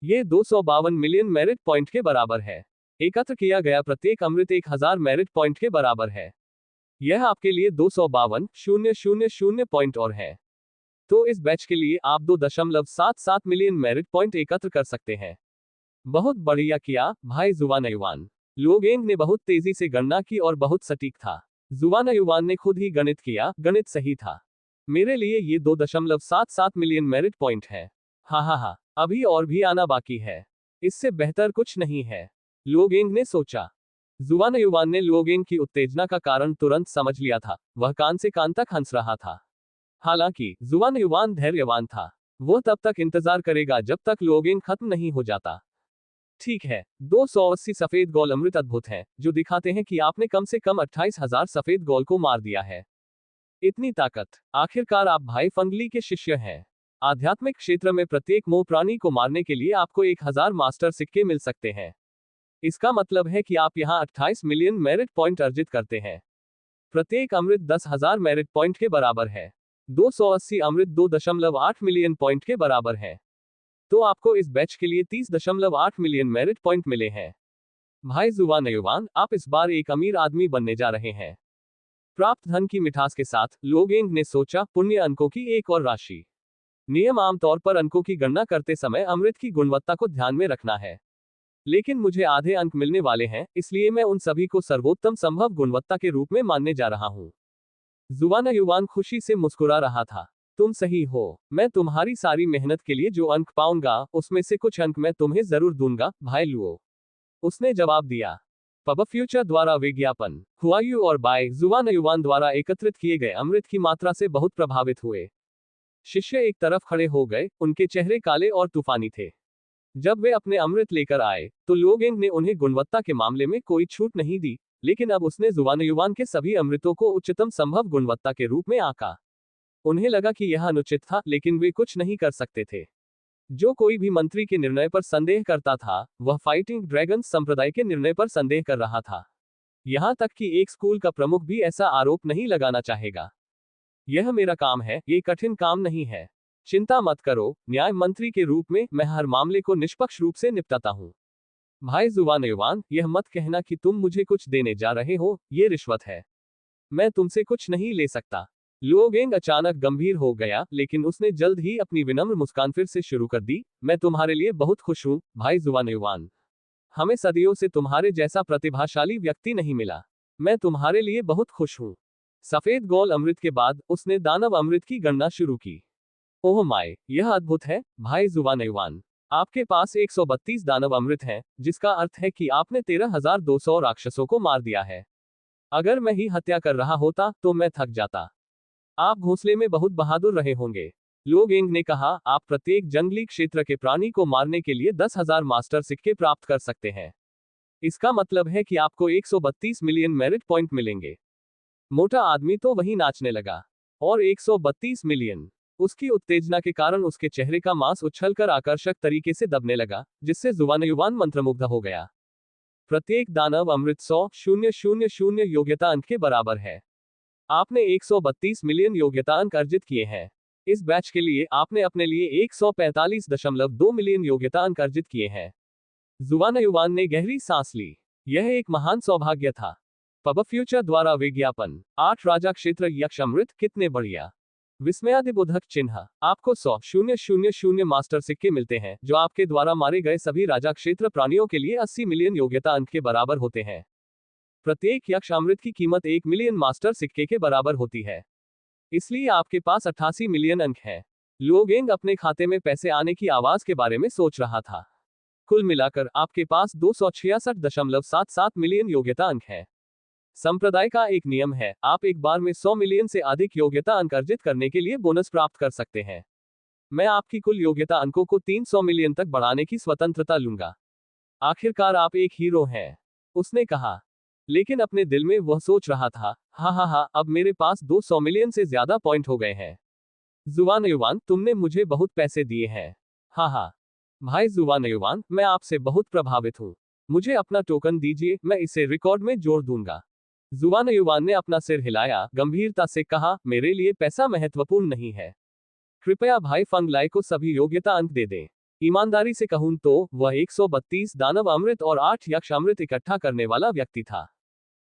ये 252 मिलियन मेरिट पॉइंट के बराबर है। एकत्र किया गया प्रत्येक अमृत 1000 मेरिट पॉइंट के बराबर है। यह आपके लिए 252,000 पॉइंट और है। तो इस बैच के लिए आप 2.77 मिलियन मेरिट पॉइंट एकत्र कर सकते हैं। बहुत बढ़िया किया, भाई जुवानयुवान। लोगेंग ने बहुत तेजी से गणना की और बहुत सटीक था। जुवानयुवान ने खुद ही गणित किया, गणित सही था। मेरे लिए ये 2.77 मिलियन मेरिट पॉइंट है। हा हा हा, अभी और भी आना बाकी है। इससे बेहतर कुछ नहीं है, लोगेंग ने सोचा। जुवानयुवान ने लोगेंग की उत्तेजना का कारण तुरंत समझ लिया था। वह कान से कान तक हंस रहा था। हालांकि जुवानयुवान धैर्यवान था। वो तब तक इंतजार करेगा जब तक लोगेंग खत्म नहीं हो जाता। ठीक है, 280 सफेद गोल अमृत अद्भुत हैं, जो दिखाते हैं कि आपने कम से कम 28,000 सफेद गोल को मार दिया है। इतनी ताकत! आखिरकार आप भाई फंगली के शिष्य हैं। आध्यात्मिक क्षेत्र में प्रत्येक प्राणी को मारने के लिए आपको 1000 मास्टर सिक्के मिल सकते हैं। इसका मतलब है कि आप यहाँ 28 मिलियन मेरिट पॉइंट अर्जित करते हैं। प्रत्येक अमृत 10,000 मेरिट पॉइंट के बराबर है। 280 अमृत 2.8 मिलियन पॉइंट के बराबर है। तो आपको इस बैच के लिए 30.8 मिलियन मेरिट पॉइंट मिले हैं। भाई जुवानयुवान, आप इस बार एक अमीर आदमी बनने जा रहे हैं। प्राप्त धन की मिठास के साथ लोगेंग ने सोचा, पुण्य अंकों की एक और राशि। नियम आमतौर पर अंकों की गणना करते समय अमृत की गुणवत्ता को ध्यान में रखना है। लेकिन मुझे आधे अंक मिलने वाले हैं, इसलिए मैं उन सभी को सर्वोत्तम संभव गुणवत्ता के रूप में मानने जा रहा हूँ। जुवानयुवान खुशी से मुस्कुरा रहा था। तुम सही हो। मैं तुम्हारी सारी मेहनत के लिए जो अंक पाऊंगा, उसमें से कुछ अंक मैं तुम्हें जरूर दूंगा, भाई लुओ। उसने जवाब दिया। पब फ्यूचर द्वारा विज्ञापन। हुआयू और बाय जुवानयुवान द्वारा एकत्रित किए गए अमृत की मात्रा से बहुत प्रभावित हुए। शिष्य एक तरफ खड़े हो गए, उनके चेहरे काले और तूफानी थे। जब वे अपने अमृत लेकर आए, तो लोगेंग ने उन्हें गुणवत्ता के मामले में कोई छूट नहीं दी, लेकिन अब उसने जुवानयुवान के सभी अमृतों को उच्चतम संभव गुणवत्ता के रूप में आंका। उन्हें लगा कि यह अनुचित था, लेकिन वे कुछ नहीं कर सकते थे। जो कोई भी मंत्री के निर्णय पर संदेह करता था, वह फाइटिंग ड्रैगन्स संप्रदाय के निर्णय पर संदेह कर रहा था। यहां तक कि एक स्कूल का प्रमुख भी ऐसा आरोप नहीं लगाना चाहेगा। यह मेरा काम है, ये कठिन काम नहीं है। चिंता मत करो, न्याय मंत्री के रूप में मैं हर मामले को निष्पक्ष रूप से निपटाता हूँ। भाई जुवानयुवान, यह मत कहना कि तुम मुझे कुछ देने जा रहे हो, ये रिश्वत है। मैं तुमसे कुछ नहीं ले सकता। लुओगेंग अचानक गंभीर हो गया, लेकिन उसने जल्द ही अपनी विनम्र मुस्कान फिर से शुरू कर दी। मैं तुम्हारे लिए बहुत खुश हूँ, भाई जुवानयुवान। हमें सदियों से तुम्हारे जैसा प्रतिभाशाली व्यक्ति नहीं मिला। मैं तुम्हारे लिए बहुत खुश हूँ। सफेद गोल अमृत के बाद उसने दानव अमृत की गणना शुरू की। ओह माय, यह अद्भुत है, भाई जुवानयुवान। आपके पास 132 दानव अमृत हैं, जिसका अर्थ है कि आपने 13,200 राक्षसों को मार दिया है। अगर मैं ही हत्या कर रहा होता तो मैं थक जाता। आप घोंसले में बहुत बहादुर रहे होंगे। लोगेंग ने कहा, आप प्रत्येक जंगली क्षेत्र के प्राणी को मारने के लिए 10,000 मास्टर सिक्के प्राप्त कर सकते हैं। इसका मतलब है कि आपको 132 मिलियन मेरिट पॉइंट मिलेंगे। मोटा आदमी तो वही नाचने लगा। और 132 मिलियन। उसकी उत्तेजना के कारण उसके चेहरे का मांस उछलकर आकर्षक तरीके से दबने लगा, जिससे जुवानयुवान मंत्रमुग्ध हो गया। प्रत्येक दानव अमृत 100,000 योग्यता अंक के बराबर है। आपने 132 मिलियन योग्यता अंक अर्जित किए हैं। इस बैच के लिए आपने अपने लिए 145.2 मिलियन योग्यता अंक अर्जित किए हैं। जुवानयुवान ने गहरी सांस ली। यह एक महान सौभाग्य था। पब फ्यूचर द्वारा विज्ञापन 8 राजा क्षेत्र यक्ष अमृत, कितने बढ़िया। विस्मयादिबोधक चिन्ह। आपको 100,000 मास्टर सिक्के मिलते हैं, जो आपके द्वारा मारे गए सभी राजा क्षेत्र प्राणियों के लिए 80 मिलियन योग्यता अंक के बराबर होते हैं। प्रत्येक यक्ष अमृत की कीमत 1 मिलियन मास्टर सिक्के के बराबर होती है। इसलिए आपके पास 88 मिलियन अंक हैं। लुओगेंग अपने खाते में पैसे आने की आवाज के बारे में सोच रहा था। कुल मिलाकर आपके पास 266.77 मिलियन योग्यता अंक हैं। संप्रदाय का एक नियम है, आप एक बार में 100 मिलियन से अधिक योग्यता अंक अर्जित करने के लिए बोनस प्राप्त कर सकते हैं। मैं आपकी कुल योग्यता अंकों को 300 मिलियन तक बढ़ाने की स्वतंत्रता लूंगा। आखिरकार आप एक हीरो हैं, उसने कहा। लेकिन अपने दिल में वह सोच रहा था, हा, अब मेरे पास 200 मिलियन से ज्यादा पॉइंट हो गए हैं। जुवानयुवान, तुमने मुझे बहुत पैसे दिए हैं। हा। भाई जुवानयुवान, मैं आपसे बहुत प्रभावित हूँ। मुझे अपना टोकन दीजिए, मैं इसे रिकॉर्ड में जोड़ दूंगा। जुवानयुवान ने अपना सिर हिलाया, गंभीरता से कहा, मेरे लिए पैसा महत्वपूर्ण नहीं है। कृपया भाई फंगलाई को सभी योग्यता अंक दे दें। ईमानदारी से कहूं तो वह 132 दानव अमृत और 8 यक्ष अमृत इकट्ठा करने वाला व्यक्ति था।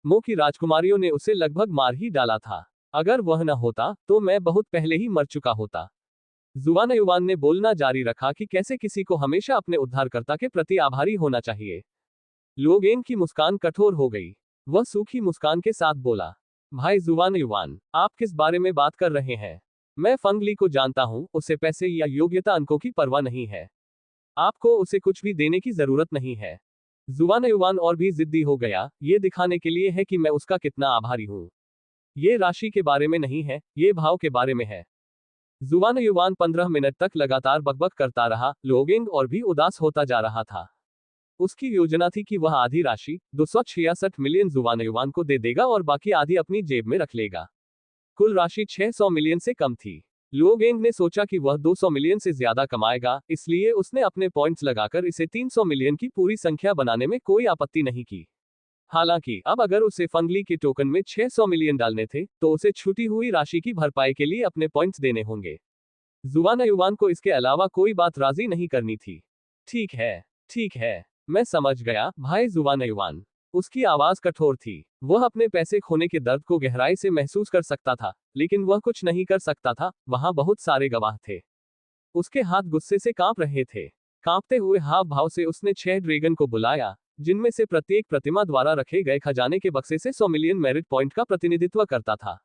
मो की राजकुमारियों ने उसे लगभग मार ही डाला था। अगर वह न होता तो मैं बहुत पहले ही मर चुका होता। जुवानयुवान ने बोलना जारी रखा कि कैसे किसी को हमेशा अपने उद्धारकर्ता के प्रति आभारी होना चाहिए। लोगेंग की मुस्कान कठोर हो गई। वह सूखी मुस्कान के साथ बोला, भाई जुवानयुवान, आप किस बारे में बात कर रहे हैं? मैं फंगली को जानता हूं, उसे पैसे या योग्यता अंकों की परवाह नहीं है। आपको उसे कुछ भी देने की जरूरत नहीं है। जुवानयुवान और भी जिद्दी हो गया, ये दिखाने के लिए है कि मैं उसका कितना आभारी हूं। ये राशि के बारे में नहीं है, ये भाव के बारे में है। जुवानयुवान 15 मिनट तक लगातार बकबक करता रहा। लोगेंग और भी उदास होता जा रहा था। उसकी योजना थी कि वह आधी राशि 266 मिलियन जुवानयुवान को दे देगा और बाकी आधी अपनी जेब में रख लेगा। कुल राशि 600 मिलियन से कम थी। लुओगेंग ने सोचा कि वह 200 मिलियन से ज्यादा कमाएगा, इसलिए उसने अपने पॉइंट्स लगाकर इसे 300 मिलियन की पूरी संख्या बनाने में कोई आपत्ति नहीं की। हालांकि अब अगर उसे फंगली के टोकन में 600 मिलियन डालने थे, तो उसे छूटी हुई राशि की भरपाई के लिए अपने पॉइंट्स देने होंगे। जुवानयुवान को इसके अलावा कोई बात राजी नहीं करनी थी। ठीक है, मैं समझ गया, भाई जुवानयुवान। उसकी आवाज कठोर थी। वह अपने पैसे खोने के दर्द को गहराई से महसूस कर सकता था, लेकिन वह कुछ नहीं कर सकता था। वहां बहुत सारे गवाह थे। उसके हाथ गुस्से से कांप रहे थे। कांपते हुए हाव भाव से उसने 6 ड्रैगन को बुलाया, जिनमें से प्रत्येक प्रतिमा द्वारा रखे गए खजाने के बक्से से 100 मिलियन मेरिट पॉइंट का प्रतिनिधित्व करता था।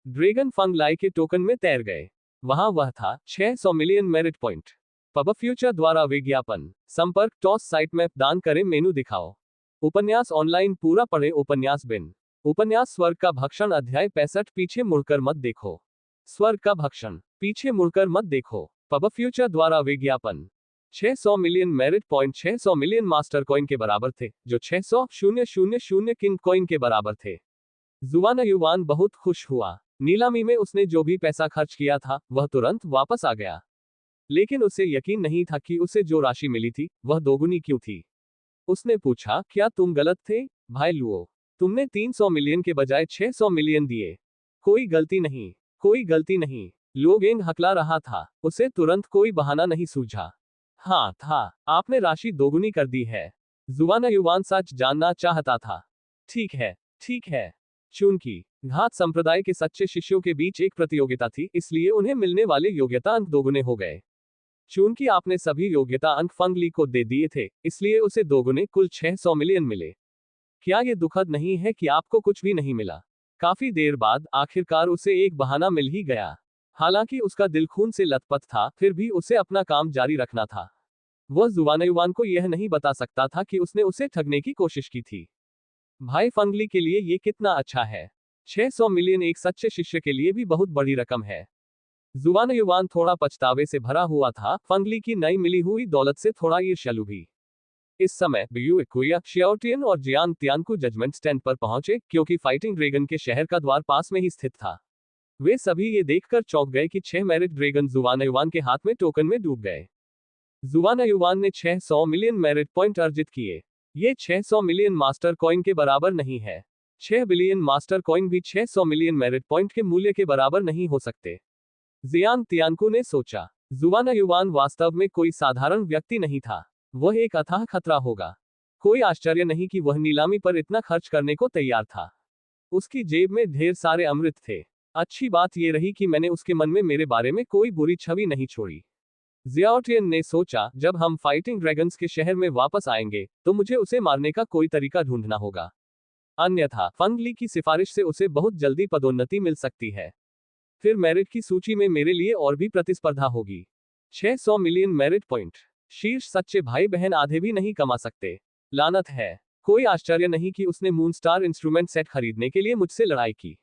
ड्रैगन फंगलाई के टोकन में तैर गए। वहां वह था, 600 million merit point. Pub future द्वारा विज्ञापन। संपर्क टॉस साइट मैप दान करें, मेनू दिखाओ। उपन्यास ऑनलाइन पूरा पढ़े। उपन्यास बिन। उपन्यास स्वर्ग का भक्षण अध्याय 65। पीछे मुड़कर मत देखो। स्वर्ग का भक्षण। पीछे मुड़कर मत देखो। पब फ्यूचर द्वारा विज्ञापन। 600 million merit point 600 million master coin के बराबर थे, जो 600,000 किंग कॉइन के बराबर थे। जुवानयुवान बहुत खुश हुआ। नीलामी में उसने जो भी पैसा खर्च किया था, वह तुरंत वापस आ गया। लेकिन उसे यकीन नहीं था कि उसे जो राशि मिली थी वह दोगुनी क्यों थी। उसने पूछा, क्या तुम गलत थे भाई लुओ? तुमने 300 मिलियन के बजाय 600 मिलियन दिए। कोई गलती नहीं, कोई गलती नहीं। लुओगेंग हकला रहा था, उसे तुरंत कोई बहाना नहीं सूझा। हाँ था, आपने राशि दोगुनी कर दी है। जुआना युवान सच जानना चाहता था। ठीक है, ठीक है। चूंकि घात संप्रदाय के सच्चे शिष्यों के बीच एक प्रतियोगिता थी, इसलिए उन्हें मिलने वाले योग्यता अंक दोगुने हो गए। चूंकि आपने सभी योग्यता अंक फंग ली को दे दिए थे, इसलिए उसे दोगुने कुल 600 मिलियन मिले। क्या ये दुखद नहीं है कि आपको कुछ भी नहीं मिला? काफी देर बाद आखिरकार उसे एक बहाना मिल ही गया। हालांकि उसका दिल खून से लथपथ था, फिर भी उसे अपना काम जारी रखना था। वह जुआनयुआन को यह नहीं बता सकता था कि उसने उसे ठगने की कोशिश की थी। भाई फंगली के लिए ये कितना अच्छा है। 600 मिलियन एक सच्चे शिष्य के लिए भी बहुत बड़ी रकम है। जुआनयुआन थोड़ा पछतावे से भरा हुआ था, फंगली की नई मिली हुई दौलत से थोड़ा ईर्ष्यालु भी। इस समय बियू इक्विया, शियाओटियन और जियांग तियानकू जजमेंट स्टैंड पर पहुंचे, क्योंकि फाइटिंग ड्रैगन के शहर का द्वार पास में ही स्थित था। वे सभी ये देखकर चौंक गए कि 6 मैरिट ड्रैगन जुआनयुआन के हाथ में टोकन में डूब गए। जुआनयुआन ने 600 मिलियन मैरिट पॉइंट अर्जित किए। ये 600 मिलियन मास्टर कॉइन के बराबर नहीं है। 6 बिलियन मास्टर कॉइन भी 600 मिलियन मैरिट पॉइंट के मूल्य के बराबर नहीं हो सकते। जियांग तियानकू ने सोचा, जुआनयुआन वास्तव में कोई साधारण व्यक्ति नहीं था। वह एक अथाह खतरा होगा। कोई आश्चर्य नहीं कि वह नीलामी पर इतना खर्च करने को तैयार था। उसकी जेब में ढेर सारे अमृत थे। अच्छी बात यह रही कि मैंने उसके मन में मेरे बारे में कोई बुरी छवि नहीं छोड़ी। जियाओटियन ने सोचा, जब हम फाइटिंग ड्रैगन्स के शहर में वापस आएंगे तो मुझे उसे मारने का कोई तरीका ढूंढना होगा। अन्यथा फंग ली की सिफारिश से उसे बहुत जल्दी पदोन्नति मिल सकती है। फिर मेरिट की सूची में मेरे लिए और भी प्रतिस्पर्धा होगी। 600 मिलियन मेरिट पॉइंट। शीर्ष सच्चे भाई बहन आधे भी नहीं कमा सकते। लानत है। कोई आश्चर्य नहीं कि उसने मूनस्टार इंस्ट्रूमेंट सेट खरीदने के लिए मुझसे लड़ाई की।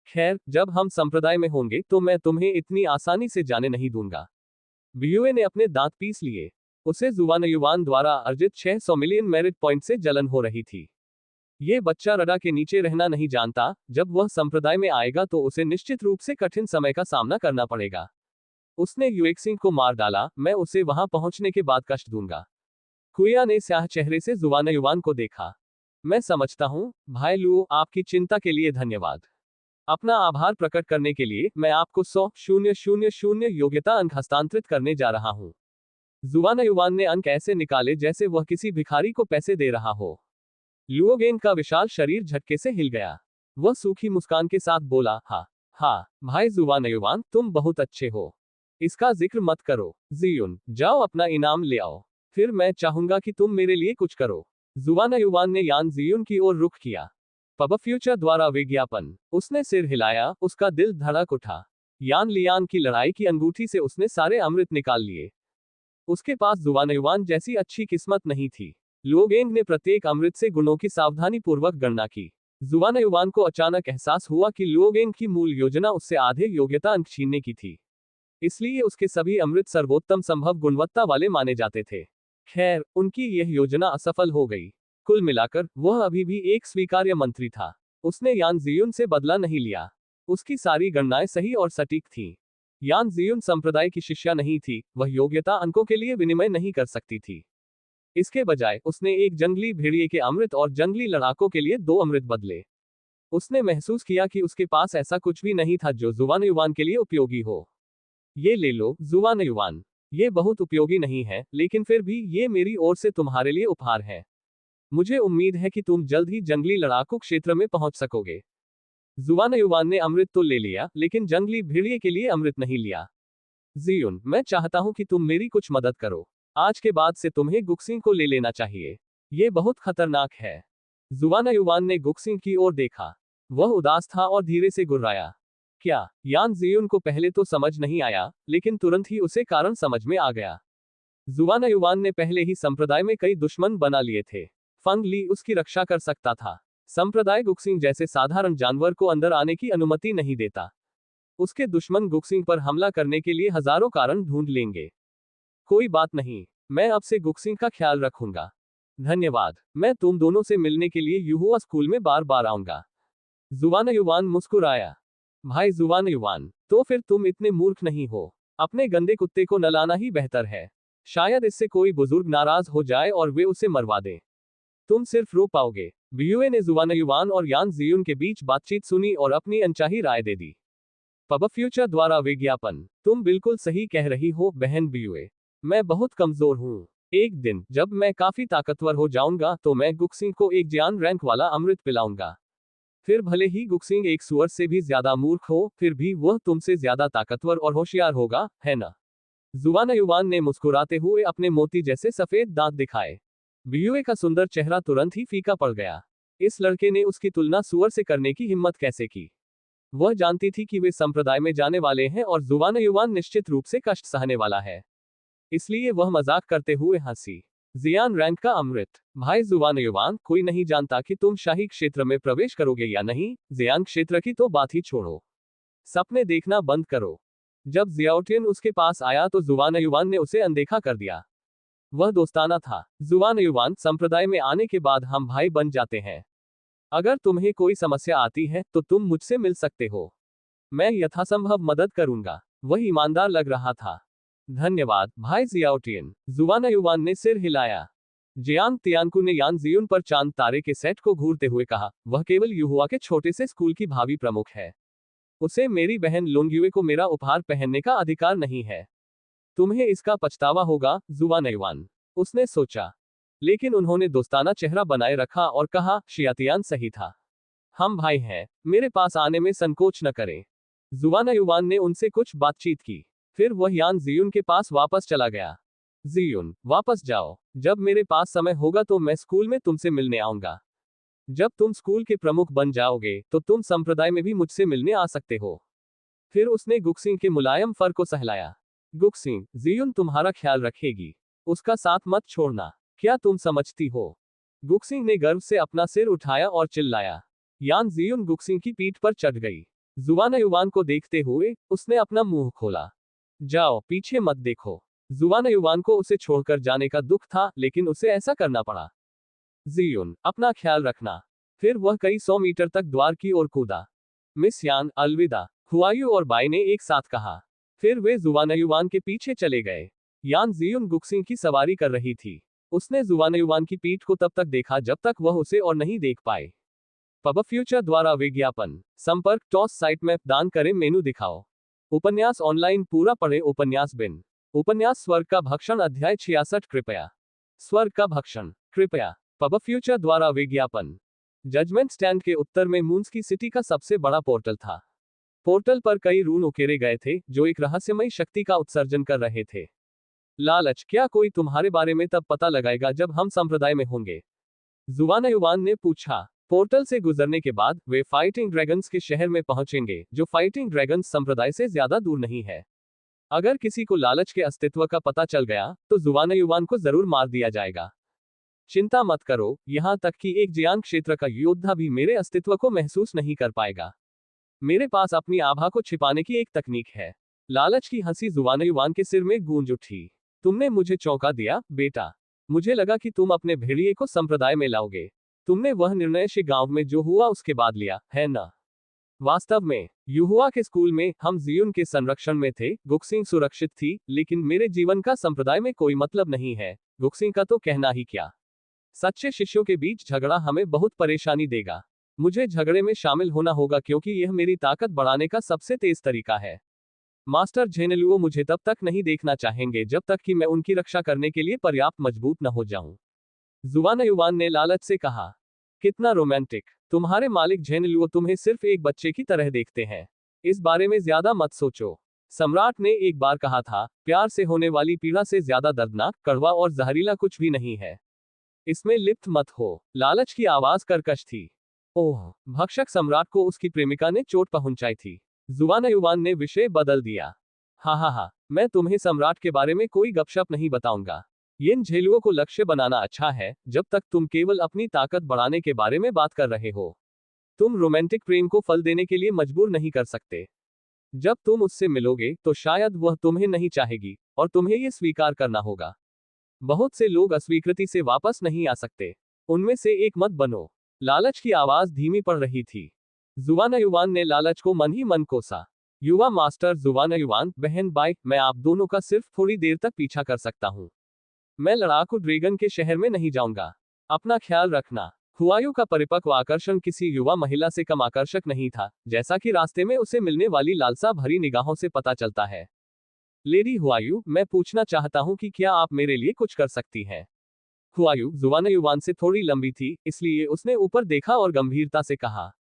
खैर, जब हम संप्रदाय में होंगे तो मैं तुम्हें इतनी आसानी से जाने नहीं दूंगा। बियुए ने अपने दांत पीस लिए। उसे जुआनयुआन द्वारा अर्जित 600 मिलियन मेरिट पॉइंट से जलन हो रही थी। ये बच्चा रडा के नीचे रहना नहीं जानता, जब वह संप्रदाय में आएगा तो उसे निश्चित रूप से कठिन समय का सामना करना पड़ेगा। उसने युएक्सिंग को मार डाला, मैं उसे वहां पहुंचने के बाद कष्ट दूंगा। कुया ने स्याह चेहरे से जुआनयुआन को देखा। मैं समझता हूं, भाई लुओ, आपकी चिंता के लिए धन्यवाद। अपना आभार प्रकट करने के लिए मैं आपको 100,000 योग्यता अंक हस्तांतरित करने जा रहा हूं। जुआनयुआन ने अंक ऐसे निकाले जैसे वह किसी भिखारी को पैसे दे रहा हो। लुओगेन का विशाल शरीर झटके से हिल गया। वह सूखी मुस्कान के साथ बोला, हाँ भाई जुआनयुआन, तुम बहुत अच्छे हो। इसका जिक्र मत करो। जियुन, जाओ अपना इनाम ले आओ। फिर मैं चाहूंगा कि तुम मेरे लिए कुछ करो। जुआनयुआन ने यान जियुन की ओर रुख किया। पब फ्यूचर द्वारा विज्ञापन। उसने सिर हिलाया, उसका दिल धड़क उठा। यान लियान की लड़ाई की अंगूठी से उसने सारे अमृत निकाल लिए। उसके पास जुआनयुआन जैसी अच्छी किस्मत नहीं थी। लुओगेंग ने प्रत्येक अमृत से गुणों की सावधानी पूर्वक गणना की। जुआनयुआन को अचानक एहसास हुआ कि लुओगेंग की मूल योजना उससे आधे योग्यता अंक छीनने की थी। इसलिए उसके सभी अमृत सर्वोत्तम संभव गुणवत्ता वाले माने जाते थे। खैर, उनकी यह योजना असफल हो गई। कुल मिलाकर वह अभी भी एक स्वीकार्य मंत्री था। उसने यान जियुन से बदला नहीं लिया। उसकी सारी गणनाएं सही और सटीक थीं। यान जियुन संप्रदाय की शिष्या नहीं थी, वह योग्यता अंकों के लिए विनिमय नहीं कर सकती थी। इसके बजाय उसने एक जंगली भेड़िए के अमृत और जंगली लड़ाकों के लिए 2 अमृत बदले। उसने महसूस किया कि उसके पास ऐसा कुछ भी नहीं था जो जुआनयुआन के लिए उपयोगी हो। ये ले लो जुआनयुआन। ये बहुत उपयोगी नहीं है, लेकिन फिर भी ये मेरी ओर से तुम्हारे लिए उपहार है। मुझे उम्मीद है कि तुम जल्द ही जंगली लड़ाकू क्षेत्र में पहुंच सकोगे। जुआनयुआन ने अमृत तो ले लिया, लेकिन जंगली भेड़िए के लिए अमृत नहीं लिया। जियुन, मैं चाहता हूं कि तुम मेरी कुछ मदद करो। आज के बाद से तुम्हें गुक्सिंग को ले लेना चाहिए। ये बहुत खतरनाक है। जुआनयुआन ने गुक्सिंग की ओर देखा। वह उदास था और धीरे से गुर्राया। क्या? यान जियुन को पहले तो समझ नहीं आया, लेकिन तुरंत ही उसे कारण समझ में आ गया। जुआनयुआन ने पहले ही संप्रदाय में कई दुश्मन बना लिए थे। फंग ली उसकी रक्षा कर सकता था। संप्रदाय गुक्सिंग जैसे साधारण जानवर को अंदर आने की अनुमति नहीं देता। उसके दुश्मन गुक्सिंग पर हमला करने के लिए हजारों कारण ढूंढ लेंगे। कोई बात नहीं, मैं अब से गुक्सिंग का ख्याल रखूंगा। धन्यवाद। मैं तुम दोनों से मिलने के लिए युहुआ स्कूल में बार बार आऊंगा। जुआनयुआन मुस्कुराया। भाई जुआनयुआन, तो फिर तुम इतने मूर्ख नहीं हो। अपने गंदे कुत्ते को न लाना ही बेहतर है। शायद इससे कोई बुजुर्ग नाराज हो जाए और वे उसे मरवा दें। तुम सिर्फ रो पाओगे। बियुए ने जुवान युवान और यान जियुन के बीच बातचीत सुनी और अपनी अनचाही राय दे दी। पब फ्यूचर द्वारा विज्ञापन। तुम बिल्कुल सही कह रही हो बहन बियुए। मैं बहुत कमजोर हूँ। एक दिन जब मैं काफी ताकतवर हो जाऊंगा तो मैं गुक्सिंग को एक जियान रैंक वाला अमृत पिलाऊंगा। फिर भले ही गुक्सिंग एक सुअर से भी ज्यादा मूर्ख हो, फिर भी वह तुमसे ज्यादा ताकतवर और होशियार होगा, है ना? जुवान युवान ने मुस्कुराते हुए अपने मोती जैसे सफेद दांत दिखाए। बियुए का सुंदर चेहरा तुरंत ही फीका पड़ गया। इस लड़के ने उसकी तुलना सुअर से करने की हिम्मत कैसे की? वह जानती थी कि वे संप्रदाय में जाने वाले हैं और जुवान युवान निश्चित रूप से कष्ट सहने वाला है। इसलिए वह मजाक करते हुए हंसी। जियान रैंक का अमृत। भाई जुवान युवान, कोई नहीं जानता कि तुम शाही क्षेत्र में प्रवेश करोगे या नहीं। जियान क्षेत्र की तो बात ही छोड़ो। सपने देखना बंद करो। जब जियाओटियन उसके पास आया तो जुवान युवान ने उसे अनदेखा कर दिया। वह दोस्ताना था। जुवान युवान, संप्रदाय में आने के बाद हम भाई बन जाते हैं। अगर तुम्हें कोई समस्या आती है तो तुम मुझसे मिल सकते हो। मैं यथासंभव मदद करूंगा। वह ईमानदार लग रहा था। धन्यवाद भाई जियाओटियन। जुवान युवान ने सिर हिलाया। जियांग तियानकू ने यान जियुन पर चांद तारे के सेट को घूरते हुए कहा, वह केवल युहुआ के छोटे से स्कूल की भावी प्रमुख है। उसे मेरी बहन लोंगयुए को मेरा उपहार पहनने का अधिकार नहीं है। तुम्हें इसका पछतावा होगा, जुवान युवान। उसने सोचा। लेकिन उन्होंने दोस्ताना चेहरा बनाए रखा और कहा, शियातियान सही था। हम भाई हैं, मेरे पास आने में संकोच न करें। जुवान युवान ने उनसे कुछ बातचीत की। फिर वह यान जियुन के पास वापस चला गया। जियुन, वापस जाओ। जब मेरे पास समय होगा तो मैं स्कूल में तुमसे मिलने आऊंगा। जब तुम स्कूल के प्रमुख बन जाओगे तो तुम संप्रदाय में भी मुझसे मिलने आ सकते हो। फिर उसने गुक्सिंग के मुलायम फर को सहलाया। गुक्सिंग, जियुन तुम्हारा ख्याल रखेगी। उसका साथ मत छोड़ना। क्या तुम समझती हो? गुक्सिंग ने गर्व से अपना सिर उठाया और चिल्लाया। यान जियुन गुक्सिंग की पीठ पर चढ़ गई। जुवान युवान को देखते हुए उसने अपना मुंह खोला। जाओ, पीछे मत देखो। जुवान युवान को उसे छोड़कर जाने का दुख था, लेकिन उसे ऐसा करना पड़ा। जियुन, अपना ख्याल रखना। फिर वह कई 100 मीटर तक द्वार की ओर कूदा। मिस यान, अलविदा, हुआयू और बाई ने एक साथ कहा। फिर वे जुवान युवान के पीछे चले गए। यान जियुन गुक्सिंग की सवारी कर रही थी। उसने जुवान युवान की पीठ को तब तक देखा जब तक वह उसे और नहीं देख पाए। पब फ्यूचर द्वारा विज्ञापन। संपर्क टॉस साइट मैप दान करें मेनू दिखाओ। उपन्यास ऑनलाइन पूरा पढ़े उपन्यास बिन। उपन्यास स्वर्ग का भक्षण अध्याय 66 कृपया। स्वर्ग का भक्षण कृपया। पब फ्यूचर द्वारा विज्ञापन। जजमेंट स्टैंड के उत्तर में मून्स की सिटी का सबसे बड़ा पोर्टल था। पोर्टल पर कई रून उकेरे गए थे जो एक रहस्यमयी शक्ति का उत्सर्जन कर रहे थे। लालच, क्या कोई तुम्हारे बारे में तब पता लगाएगा जब हम संप्रदाय में होंगे? जुवान युवान ने पूछा। पोर्टल से गुजरने के बाद वे फाइटिंग ड्रैगन्स के शहर में पहुंचेंगे, जो फाइटिंग ड्रैगन्स संप्रदाय से ज्यादा दूर नहीं है। अगर किसी को लालच के अस्तित्व का पता चल गया तो जुवान युवान को जरूर मार दिया जाएगा। चिंता मत करो, यहां तक कि एक जियांग क्षेत्र का योद्धा भी मेरे अस्तित्व को महसूस नहीं कर पाएगा। मेरे पास अपनी आभा को छिपाने की एक तकनीक है। लालच की हंसी जुवान युवान के सिर में गूंज उठी। तुमने मुझे चौंका दिया, बेटा। मुझे लगा कि तुम अपने भेड़िए को संप्रदाय में लाओगे। तुमने वह निर्णय शे गांव में जो हुआ उसके बाद लिया, है ना? वास्तव में, युहुआ के स्कूल में हम जियुन के संरक्षण में थे। गुक्सिंग सुरक्षित थी, लेकिन मेरे जीवन का संप्रदाय में कोई मतलब नहीं है। गुक्सिंग का तो कहना ही क्या। सच्चे शिष्यों के बीच झगड़ा हमें बहुत परेशानी देगा। मुझे झगड़े में शामिल होना होगा क्योंकि यह मेरी ताकत बढ़ाने का सबसे तेज तरीका है। मास्टर झेनेलुओ मुझे तब तक नहीं देखना चाहेंगे जब तक कि मैं उनकी रक्षा करने के लिए पर्याप्त मजबूत न हो जाऊं। जुवान युवान ने लालच से कहा। कितना रोमांटिक। तुम्हारे मालिक झेनेलुओ तुम्हें सिर्फ एक बच्चे की तरह देखते हैं। इस बारे में ज्यादा मत सोचो। सम्राट ने एक बार कहा था, प्यार से होने वाली पीड़ा से ज्यादा दर्दनाक, कड़वा और जहरीला कुछ भी नहीं है। इसमें लिप्त मत हो। लालच की आवाज कर्कश थी। ओह, भक्षक सम्राट को उसकी प्रेमिका ने चोट पहुंचाई थी। जुवान युवान ने विषय बदल दिया। हा, मैं तुम्हें सम्राट के बारे में कोई गपशप नहीं बताऊंगा। इन झेलुओं को लक्ष्य बनाना अच्छा है, जब तक तुम केवल अपनी ताकत बढ़ाने के बारे में बात कर रहे हो। तुम रोमांटिक प्रेम को फल देने के लिए मजबूर नहीं कर सकते। जब तुम उससे मिलोगे तो शायद वह तुम्हें नहीं चाहेगी, और तुम्हें यह स्वीकार करना होगा। बहुत से लोग अस्वीकृति से वापस नहीं आ सकते। उनमें से एक मत बनो। लालच की आवाज धीमी पड़ रही थी। जुवान युवान ने लालच को मन ही मन कोसा। युवा मास्टर जुवाना युवान, बहन बाई, मैं आप दोनों का सिर्फ थोड़ी देर तक पीछा कर सकता हूँ। मैं लड़ाकू ड्रैगन के शहर में नहीं जाऊंगा। अपना ख्याल रखना। हुआयू का परिपक्व आकर्षण किसी युवा महिला से कम आकर्षक नहीं था, जैसा कि रास्ते में उसे मिलने वाली लालसा भरी निगाहों से पता चलता है। लेडी हुआयू, मैं पूछना चाहता हूँ कि क्या आप मेरे लिए कुछ कर सकती हैं? हुआयू जुवाना युवान से थोड़ी लंबी थी, इसलिए उसने ऊपर देखा और गंभीरता से कहा।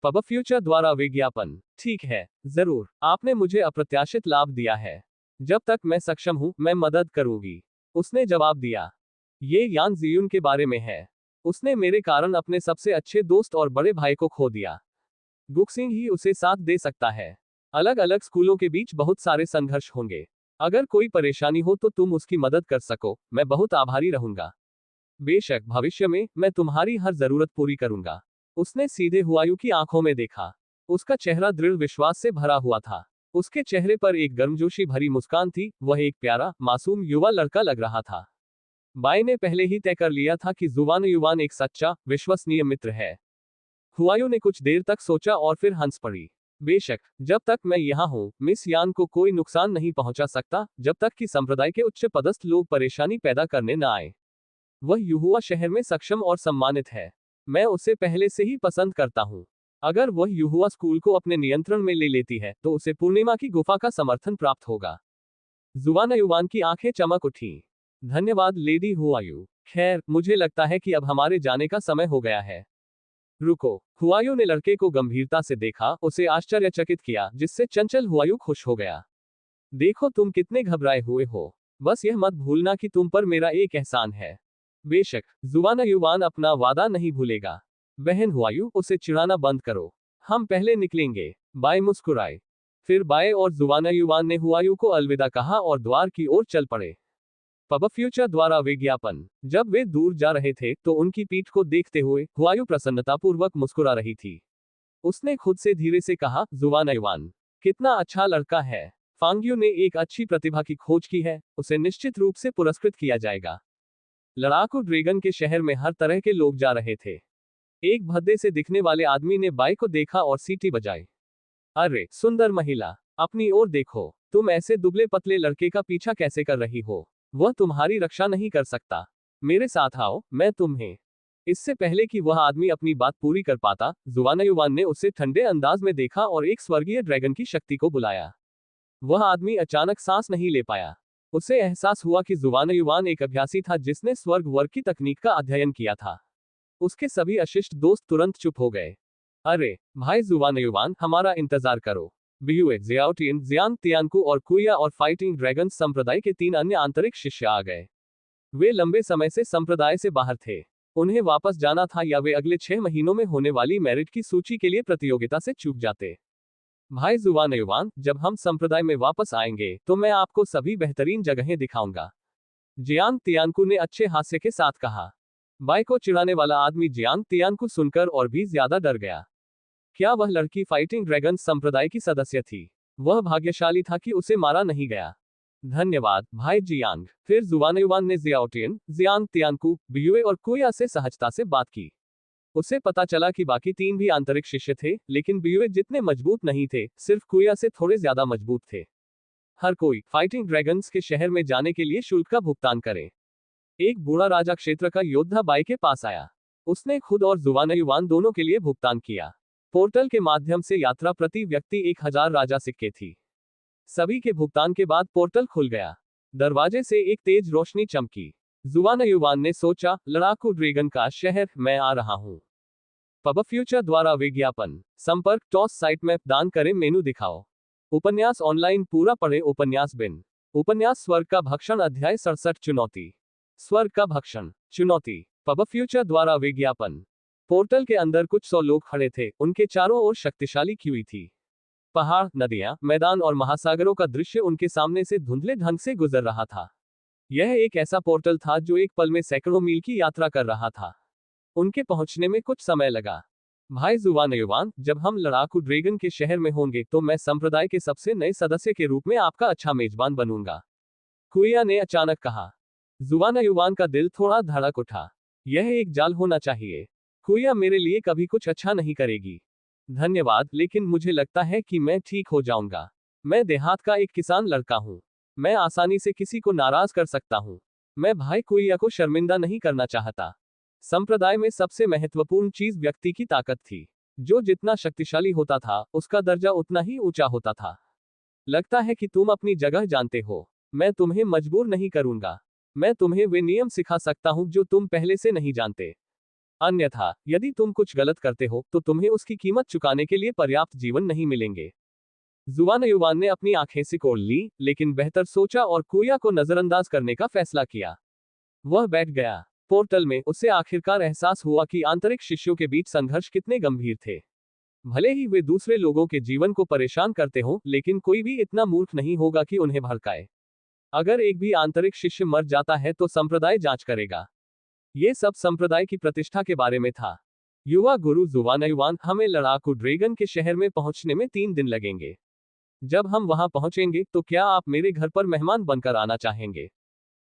पब फ्यूचर द्वारा विज्ञापन। ठीक है, जरूर, आपने मुझे अप्रत्याशित लाभ दिया है। जब तक मैं सक्षम हूं, मैं मदद करूंगी, उसने जवाब दिया। ये यान जियुन के बारे में है। उसने मेरे कारण अपने सबसे अच्छे दोस्त और बड़े भाई को खो दिया। गुक्सिंग ही उसे साथ दे सकता है। अलग अलग स्कूलों के बीच बहुत सारे संघर्ष होंगे। अगर कोई परेशानी हो तो तुम उसकी मदद कर सको, मैं बहुत आभारी रहूंगा। बेशक, भविष्य में मैं तुम्हारी हर जरूरत पूरी करूंगा। उसने सीधे हुआयू की आंखों में देखा। उसका चेहरा दृढ़ विश्वास से भरा हुआ था। उसके चेहरे पर एक गर्मजोशी भरी मुस्कान थी। वह एक प्यारा, मासूम युवा लड़का लग रहा था। बाई ने पहले ही तय कर लिया था कि जुवान युवान एक सच्चा, विश्वसनीय मित्र है। हुआयू ने कुछ देर तक सोचा और फिर हंस पड़ी। बेशक, जब तक मैं यहाँ हूँ, मिस यान को कोई नुकसान नहीं पहुंचा सकता, जब तक कि संप्रदाय के उच्च पदस्थ लोग परेशानी पैदा करने न आए। वह युहुआ शहर में सक्षम और सम्मानित है। मैं उसे पहले से ही पसंद करता हूँ। अगर वह युहुआ स्कूल को अपने नियंत्रण में ले लेती है, तो उसे पूर्णिमा की गुफा का समर्थन प्राप्त होगा। जुवाना युवान की आंखें चमक उठी। धन्यवाद लेडी हुआयू। खैर, मुझे लगता है कि अब हमारे जाने का समय हो गया है। रुको। हुआयू ने लड़के को गंभीरता से देखा, उसे आश्चर्यचकित किया, जिससे चंचल हुआयू खुश हो गया। देखो तुम कितने घबराए हुए हो। बस यह मत भूलना कि तुम पर मेरा एक एहसान है। बेशक, जुवाना युवान अपना वादा नहीं भूलेगा। बहन हुआयू, उसे चिढ़ाना बंद करो। हम पहले निकलेंगे। बाय मुस्कुराए। फिर बाय और जुवाना युवान ने हुआयू को अलविदा कहा और द्वार की ओर चल पड़े। पब फ्यूचर द्वारा विज्ञापन। जब वे दूर जा रहे थे तो उनकी पीठ को देखते हुए हुआयू प्रसन्नतापूर्वक मुस्कुरा रही थी। उसने खुद से धीरे से कहा, जुवाना युवान कितना अच्छा लड़का है। फांग्यू ने एक अच्छी प्रतिभा की खोज की है, उसे निश्चित रूप से पुरस्कृत किया जाएगा। लड़ाकू ड्रैगन के शहर में हर तरह के लोग जा रहे थे। एक भद्दे से दिखने वाले आदमी ने बाइक को देखा और सीटी बजाई। अरे सुंदर महिला, अपनी ओर देखो। तुम ऐसे दुबले पतले लड़के का पीछा कैसे कर रही हो? वह तुम्हारी रक्षा नहीं कर सकता। मेरे साथ आओ, मैं तुम्हें। इससे पहले कि वह आदमी अपनी बात पूरी कर पाता, जुवाना युवान ने उसे ठंडे अंदाज में देखा और एक स्वर्गीय ड्रैगन की शक्ति को बुलाया। वह आदमी अचानक सांस नहीं ले पाया। उसे एहसास हुआ कि जुवाना युवान एक अभ्यासी था जिसने स्वर्ग वर्ग की तकनीक का अध्ययन किया था। उसके सभी अशिष्ट दोस्त तुरंत चुप हो गए। अरे भाई जुवाना युवान, हमारा इंतजार करो। बियुए, जियाओटिन, जियांग तियानकू और कुया और फाइटिंग ड्रैगन संप्रदाय के 3 अन्य आंतरिक शिष्य आ गए। वे लंबे समय से संप्रदाय से बाहर थे। उन्हें वापस जाना था या वे अगले 6 महीनों में होने वाली मेरिट की सूची के लिए प्रतियोगिता से चूक जाते। भाई जुवान युवान, जब हम संप्रदाय में वापस आएंगे तो मैं आपको सभी बेहतरीन जगहें दिखाऊंगा। जियांग तियानकू ने अच्छे हास्य के साथ कहा। बाई को चिढ़ाने वाला आदमी जियांग तियानकू सुनकर और भी ज्यादा डर गया। क्या वह लड़की फाइटिंग ड्रैगन संप्रदाय की सदस्य थी? वह भाग्यशाली था कि उसे मारा नहीं गया। धन्यवाद भाई जियांग। फिर जुवान युवान ने जियाओटिन, जियांग तियानकू, बियुए और कुया से सहजता से बात की। उसे पता चला कि बाकी 3 भी आंतरिक शिष्य थे, लेकिन बियुए जितने मजबूत नहीं थे, सिर्फ कुया से थोड़े ज्यादा मजबूत थे। हर कोई फाइटिंग ड्रैगन्स के शहर में जाने के लिए शुल्क का भुगतान करे। एक बूढ़ा राजा क्षेत्र का योद्धा बाई के पास आया। उसने खुद और जुवाना युवान दोनों के लिए भुगतान किया। पोर्टल के माध्यम से यात्रा प्रति व्यक्ति 1000 राजा सिक्के थी। सभी के भुगतान के बाद पोर्टल खुल गया। दरवाजे से एक तेज रोशनी चमकी। जुवाना युवान ने सोचा, लड़ाकू ड्रैगन का शहर, मैं आ रहा हूं। पब फ्यूचर द्वारा विज्ञापन। संपर्क टॉस साइट में दान करें, मेनू दिखाओ। उपन्यास ऑनलाइन पूरा पढ़े। उपन्यास बिन। उपन्यास स्वर्ग का भक्षण, अध्याय 67, चुनौती। स्वर्ग का भक्षण, चुनौती। पब फ्यूचर द्वारा विज्ञापन। पोर्टल के अंदर कुछ 100 लोग खड़े थे, उनके चारों ओर शक्तिशाली क्यूई थी। पहाड़, नदियां, मैदान और महासागरों का दृश्य उनके सामने से धुंधले ढंग से गुजर रहा था। यह एक ऐसा पोर्टल था जो एक पल में सैकड़ों मील की यात्रा कर रहा था। उनके पहुंचने में कुछ समय लगा। भाई जुवान युवान, जब हम लड़ाकू ड्रैगन के शहर में होंगे तो मैं संप्रदाय के सबसे नए सदस्य के रूप में आपका अच्छा मेजबान बनूंगा, कुया ने अचानक कहा। जुवाना युवान का दिल थोड़ा धड़क उठा। यह एक जाल होना चाहिए। कुया मेरे लिए कभी कुछ अच्छा नहीं करेगी। धन्यवाद, लेकिन मुझे लगता है कि मैं ठीक हो जाऊंगा। मैं देहात का एक किसान लड़का हूँ। मैं आसानी से किसी को नाराज कर सकता हूँ। मैं भाई कुइया को शर्मिंदा नहीं करना चाहता। संप्रदाय में सबसे महत्वपूर्ण चीज व्यक्ति की ताकत थी। जो जितना शक्तिशाली होता था, उसका दर्जा उतना ही ऊंचा होता था। लगता है कि तुम अपनी जगह जानते हो। मैं तुम्हें मजबूर नहीं करूंगा। मैं तुम्हें वे नियम सिखा सकता हूं जो तुम पहले से नहीं जानते। अन्यथा, यदि तुम कुछ गलत करते हो, तो तुम्हें उसकी कीमत चुकाने के लिए पर्याप्त जीवन नहीं मिलेंगे। जुआन युवान ने अपनी आंखें सिकोड़ ली, लेकिन बेहतर सोचा और कुया को नजरअंदाज करने का फैसला किया। वह बैठ गया। पोर्टल में उसे आखिरकार एहसास हुआ कि आंतरिक शिष्यों के बीच संघर्ष कितने गंभीर थे। भले ही वे दूसरे लोगों के जीवन को परेशान करते हों, लेकिन कोई भी इतना मूर्ख नहीं होगा कि उन्हें भड़काए। अगर एक भी आंतरिक शिष्य मर जाता है तो संप्रदाय जांच करेगा। ये सब संप्रदाय की प्रतिष्ठा के बारे में था। युवा गुरु जुवानयुवान, हमें लड़ाकू ड्रैगन के शहर में पहुंचने में 3 दिन लगेंगे। जब हम वहां पहुंचेंगे तो क्या आप मेरे घर पर मेहमान बनकर आना चाहेंगे?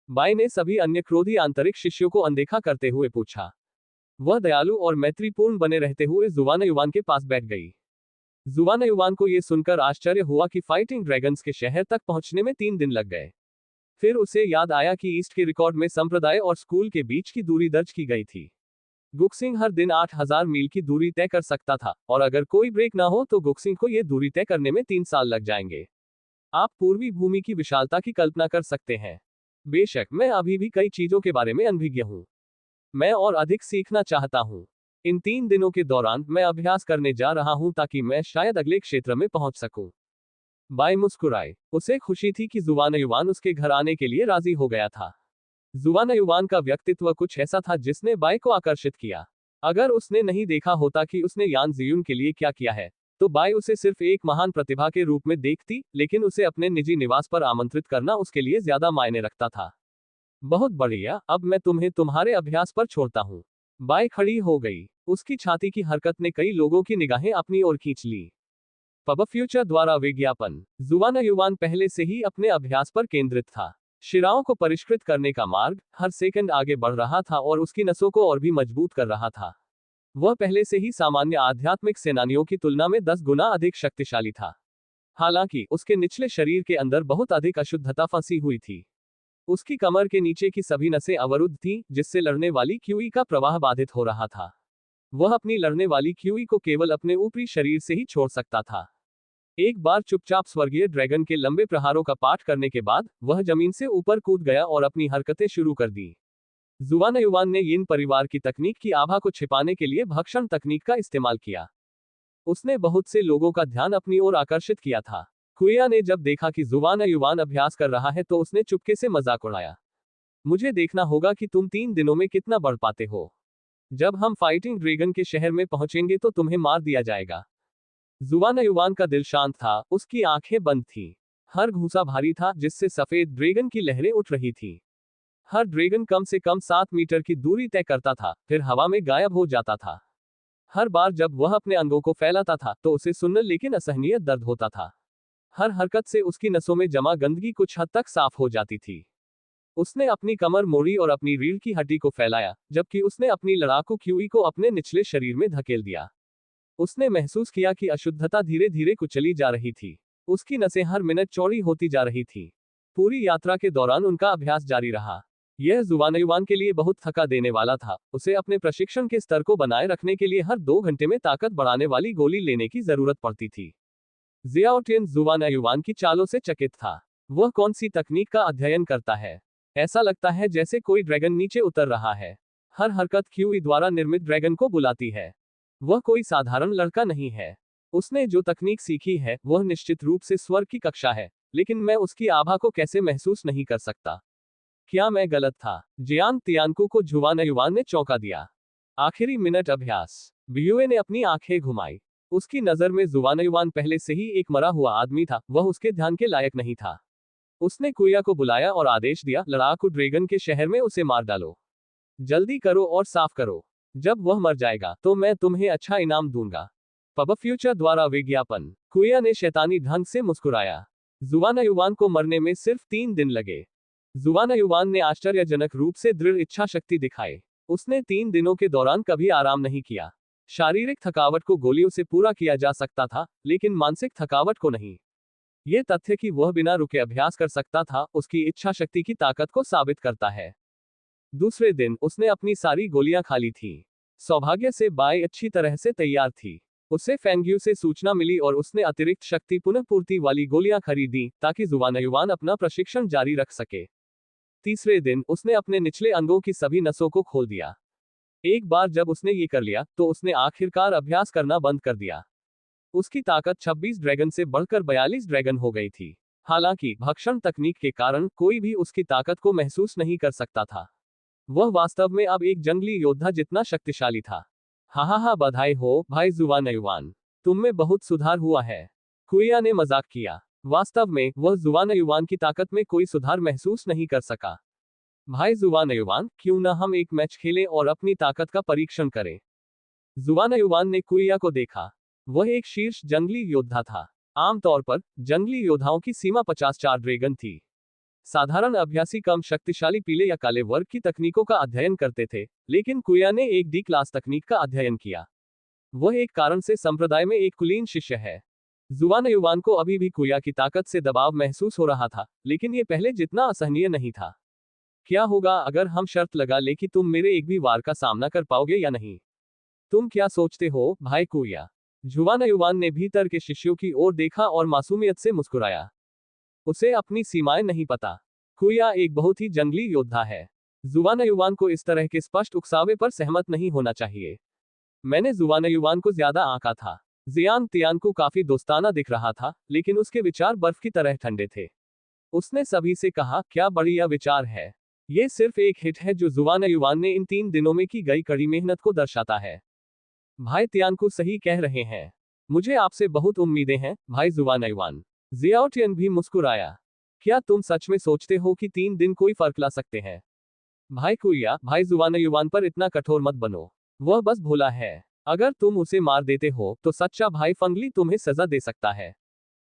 बाई ने सभी अन्य क्रोधी आंतरिक शिष्यों को अनदेखा करते हुए पूछा। वह दयालु और मैत्रीपूर्ण बने रहते हुए जुवानयुवान के पास बैठ गई। जुवानयुवान को यह सुनकर आश्चर्य हुआ कि फाइटिंग ड्रैगन्स के शहर तक पहुंचने में 3 दिन लग गए। फिर उसे याद आया कि ईस्ट के रिकॉर्ड में संप्रदाय और स्कूल के बीच की दूरी दर्ज की गई थी। गुक्सिंग हर दिन 8000 मील की दूरी तय कर सकता था, और अगर कोई ब्रेक ना हो तो गुक्सिंग को यह दूरी तय करने में 3 साल लग जाएंगे। आप पूर्वी भूमि की विशालता की कल्पना कर सकते हैं। बेशक, मैं अभी भी कई चीजों के बारे में अनभिज्ञ हूं। मैं और अधिक सीखना चाहता हूं। इन 3 दिनों के दौरान मैं अभ्यास करने जा रहा हूं ताकि मैं शायद अगले क्षेत्र में पहुंच सकूं। बाई मुस्कुराए। उसे खुशी थी कि जुवानयुवान उसके घर आने के लिए राजी हो गया था। जुवानयुवान का व्यक्तित्व कुछ ऐसा था जिसने बाई को आकर्षित किया। अगर उसने नहीं देखा होता कि उसने यान जियुन के लिए क्या किया है, तो बाई उसे सिर्फ एक महान प्रतिभा के रूप में देखती, लेकिन उसे अपने निजी निवास पर आमंत्रित करना उसके लिए ज्यादा मायने रखता था। बहुत बढ़िया, अब मैं तुम्हें तुम्हारे अभ्यास पर छोड़ता हूँ। बाई खड़ी हो गई। उसकी छाती की हरकत ने कई लोगों की निगाहें अपनी ओर खींच ली। पब फ्यूचर द्वारा विज्ञापन। जुवानयुवान पहले से ही अपने अभ्यास पर केंद्रित था। शिराओं को परिष्कृत करने का मार्ग हर सेकंड आगे बढ़ रहा था और उसकी नसों को और भी मजबूत कर रहा था। वह पहले से ही सामान्य आध्यात्मिक सेनानियों की तुलना में 10 गुना अधिक शक्तिशाली था। हालांकि उसके निचले शरीर के अंदर बहुत अधिक अशुद्धता फंसी हुई थी। उसकी कमर के नीचे की सभी नसें अवरुद्ध थीं, जिससे लड़ने वाली क्यूई का प्रवाह बाधित हो रहा था। वह अपनी लड़ने वाली क्यूई को केवल अपने ऊपरी शरीर से ही छोड़ सकता था। एक बार चुपचाप स्वर्गीय ड्रैगन के लंबे प्रहारों का पाठ करने के बाद वह जमीन से ऊपर कूद गया और अपनी हरकतें शुरू कर दी। जुवानयुवान ने यिन परिवार की तकनीक की आभा को छिपाने के लिए भक्षण तकनीक का इस्तेमाल किया। उसने बहुत से लोगों का ध्यान अपनी ओर आकर्षित किया था। कुया ने जब देखा कि जुवानयुवान अभ्यास कर रहा है तो उसने चुपके से मजाक उड़ाया। मुझे देखना होगा कि तुम 3 दिनों में कितना बढ़ पाते हो। जब हम फाइटिंग ड्रैगन के शहर में पहुंचेंगे तो तुम्हें मार दिया जाएगा। जुवानयुवान का दिल शांत था, उसकी आंखें बंद थीं। हर घूंसा भारी था जिससे सफेद ड्रैगन की लहरें उठ रही थीं। हर ड्रैगन कम से कम 7 मीटर की दूरी तय करता था, फिर हवा में गायब हो जाता था। हर बार जब वह अपने अंगों को फैलाता था तो उसे सुन्न लेकिन असहनीय दर्द होता था। हर हरकत से उसकी नसों में जमा गंदगी कुछ हद तक साफ हो जाती थी। उसने अपनी कमर मोड़ी और अपनी रीढ़ की हड्डी को फैलाया, जबकि उसने अपनी लड़ाकू क्यूई को अपने निचले शरीर में धकेल दिया। उसने महसूस किया कि अशुद्धता धीरे धीरे कुचली जा रही थी। उसकी नसें हर मिनट चौड़ी होती जा रही थी। पूरी यात्रा के दौरान उनका अभ्यास जारी रहा। यह जुवानयुवान के लिए बहुत थका देने वाला था। उसे अपने प्रशिक्षण के स्तर को बनाए रखने के लिए हर 2 घंटे में ताकत बढ़ाने वाली गोली लेने की जरूरत पड़ती थी। जियाओटिन जुवानयुवान की चालों से चकित था। वह कौन सी तकनीक का अध्ययन करता है? ऐसा लगता है जैसे कोई ड्रैगन नीचे उतर रहा है। हर हरकत क्यूई द्वारा निर्मित ड्रैगन को बुलाती है। वह कोई साधारण लड़का नहीं है। उसने जो तकनीक सीखी है वह निश्चित रूप से स्वर्ग की कक्षा है, लेकिन मैं उसकी आभा को कैसे महसूस नहीं कर सकता? क्या मैं गलत था? जियांग तियानकू को जुवानयुवान ने चौंका दिया। आखिरी मिनट अभ्यास। बियुए ने अपनी आंखें घुमाई। उसकी नजर में जुवानयुवान पहले से ही एक मरा हुआ आदमी था, वह उसके ध्यान के लायक नहीं था। उसने कुया को बुलाया और आदेश दिया, लड़ाकू ड्रैगन के शहर में उसे मार डालो। जल्दी करो और साफ करो। जब वह मर जाएगा तो मैं तुम्हें अच्छा इनाम दूंगा। पब फ्यूचर द्वारा विज्ञापन। कुया ने शैतानी ढंग से मुस्कुराया। जुवानयुवान को मरने में सिर्फ 3 दिन लगे। जुवानयुवान ने आश्चर्यजनक रूप से दृढ़ इच्छा शक्ति दिखाई। उसने 3 दिनों के दौरान कभी आराम नहीं किया। शारीरिक थकावट को गोलियों से पूरा किया जा सकता था, लेकिन मानसिक थकावट को नहीं। यह तथ्य कि वह बिना रुके अभ्यास कर सकता था, उसकी इच्छा शक्ति की ताकत को साबित करता है। दूसरे दिन उसने अपनी सारी गोलियां खा ली थी। सौभाग्य से बाई अच्छी तरह से तैयार थी। उसे फेंग्यू से सूचना मिली और उसने अतिरिक्त शक्ति पुनःपूर्ति वाली गोलियां खरीदी ताकि जुवानयुवान अपना प्रशिक्षण जारी रख सके। तीसरे दिन उसने अपने निचले अंगों की सभी नसों को खोल दिया। एक बार जब उसने ये कर लिया तो उसने आखिरकार अभ्यास करना बंद कर दिया। उसकी ताकत 26 ड्रैगन से बढ़कर 42 ड्रैगन हो गई थी। हालांकि भक्षण तकनीक के कारण कोई भी उसकी ताकत को महसूस नहीं कर सकता था। वह वास्तव में अब एक जंगली योद्धा जितना शक्तिशाली था। हा, बधाई हो भाई जुवानयुवान, तुम में बहुत सुधार हुआ है। कुइया ने मजाक किया। वास्तव में वह जुवानयुवान की ताकत में कोई सुधार महसूस नहीं कर सका। भाई जुवानयुवान, क्यों न हम एक मैच खेलें और अपनी ताकत का परीक्षण करें। जुवानयुवान ने कुइया को देखा। वह एक शीर्ष जंगली योद्धा था। आमतौर पर जंगली योद्धाओं की सीमा 54 ड्रैगन थी। साधारण अभ्यासी कम शक्तिशाली पीले या काले वर्ग की तकनीकों का अध्ययन करते थे, लेकिन कुया ने एक डी क्लास तकनीक का अध्ययन किया। वह एक कारण से संप्रदाय में एक कुलीन शिष्य है। जुवानयुवान को अभी भी कुया की ताकत से दबाव महसूस हो रहा था, लेकिन ये पहले जितना असहनीय नहीं था। क्या होगा अगर हम शर्त लगा ले कि तुम मेरे एक भी वार का सामना कर पाओगे या नहीं? तुम क्या सोचते हो भाई कुया? जुवानयुवान ने भीतर के शिष्यों की ओर देखा और मासूमियत से मुस्कुराया। उसे अपनी सीमाएं नहीं पता। कुया एक बहुत ही जंगली योद्धा है। जुवानयुवान को इस तरह के स्पष्ट उकसावे पर सहमत नहीं होना चाहिए। मैंने जुवानयुवान को ज्यादा आंका था। जियांग तियानकू काफी दोस्ताना दिख रहा था, लेकिन उसके विचार बर्फ की तरह ठंडे थे। उसने सभी से कहा, क्या बढ़िया विचार है। ये सिर्फ एक हिट है जो जुवानयुवान ने इन 3 दिनों में की गई कड़ी मेहनत को दर्शाता है। भाई तियानकू सही कह रहे हैं। मुझे आपसे बहुत उम्मीदें हैं भाई जुवानयुवान। जियाओटियन भी मुस्कुराया। क्या तुम सच में सोचते हो कि 3 दिन कोई फर्क ला सकते हैं? भाई कुया, भाई जुवानयुवान पर इतना कठोर मत बनो। वह बस भोला है। अगर तुम उसे मार देते हो तो सच्चा भाई फंगली तुम्हें सजा दे सकता है।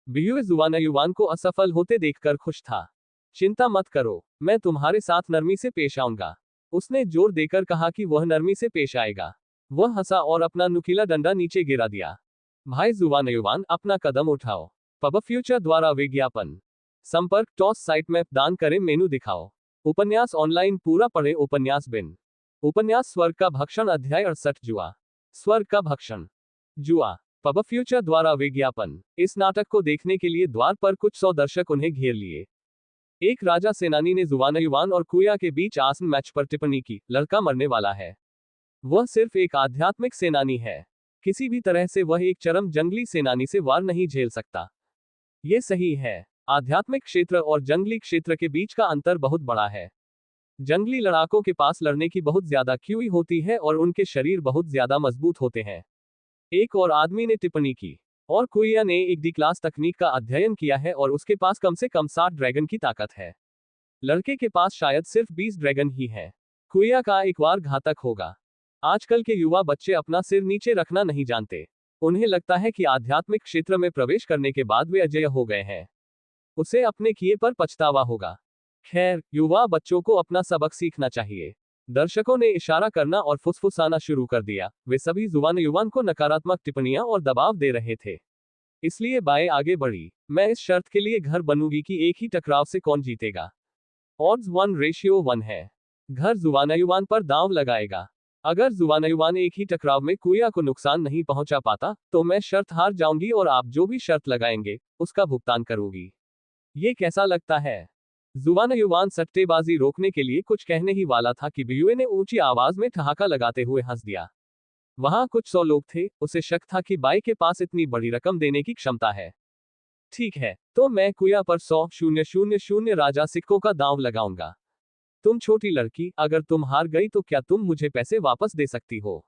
बियुए जुवानयुवान को असफल होते देखकर खुश था। चिंता मत करो, मैं तुम्हारे साथ नरमी से पेश आऊंगा। उसने जोर देकर कहा कि वह नरमी से पेश आएगा। वह हंसा और अपना नुकीला डंडा नीचे गिरा दिया। भाई जुवानयुवान, अपना कदम उठाओ। पब फ्यूचर द्वारा विज्ञापन। संपर्क टॉस साइट मैप दान करें मेनू दिखाओ। उपन्यास ऑनलाइन पूरा पढ़े उपन्यास बिन। उपन्यास स्वर्ग का भक्षण अध्याय 68 जुआ। स्वर्ग का भक्षण। जुआ। पब फ्यूचर द्वारा विज्ञापन। इस नाटक को देखने के लिए द्वार पर कुछ 100 दर्शक उन्हें घेर लिए। एक राजा सेनानी ने जुवानयुवान और कुया के बीच आसन मैच पर टिप्पणी की, लड़का मरने वाला है। वह सिर्फ एक आध्यात्मिक सेनानी है। किसी भी तरह से वह एक चरम जंगली सेनानी से वार नहीं झेल सकता। ये सही है। आध्यात्मिक क्षेत्र और जंगली क्षेत्र के बीच का अंतर बहुत बड़ा है। जंगली लड़ाकों के पास लड़ने की बहुत ज्यादा क्यूई होती है और उनके शरीर बहुत ज्यादा मजबूत होते हैं। एक और आदमी ने टिप्पणी की। और कुइया ने एक डी क्लास तकनीक का अध्ययन किया है और उसके पास कम से कम 60 ड्रैगन की ताकत है। लड़के के पास शायद सिर्फ 20 ड्रैगन ही है। कुइया का एक वार घातक होगा। आजकल के युवा बच्चे अपना सिर नीचे रखना नहीं जानते। उन्हें लगता है कि आध्यात्मिक क्षेत्र में प्रवेश करने के बाद वे अजेय हो गए हैं। उसे अपने किए पर पछतावा होगा। खैर, युवा बच्चों को अपना सबक सीखना चाहिए। दर्शकों ने इशारा करना और फुसफुसाना शुरू कर दिया। वे सभी जुवानयुवान को नकारात्मक टिप्पणियां और दबाव दे रहे थे। इसलिए बाएं आगे बढ़ी। मैं इस शर्त के लिए घर बनूंगी कि एक ही टकराव से कौन जीतेगा। ऑड्स 1:1 है। घर जुवानयुवान पर दांव लगाएगा। अगर जुवानयुवान एक ही टकराव में कुया को नुकसान नहीं पहुंचा पाता, तो मैं शर्त हार जाऊंगी और आप जो भी शर्त लगाएंगे, उसका भुगतान करूंगी। ये कैसा लगता है? जुवानयुवान सट्टेबाजी रोकने के लिए कुछ कहने ही वाला था कि बियुए ने ऊंची आवाज में ठहाका लगाते हुए हंस दिया। वहां कुछ 100 लोग थे। उसे शक था कि बाई के पास इतनी बड़ी रकम देने की क्षमता है। ठीक है, तो मैं कुया पर 100,000 राजा सिक्कों का दांव लगाऊंगा। तुम छोटी लड़की, अगर तुम हार गई तो क्या तुम मुझे पैसे वापस दे सकती हो?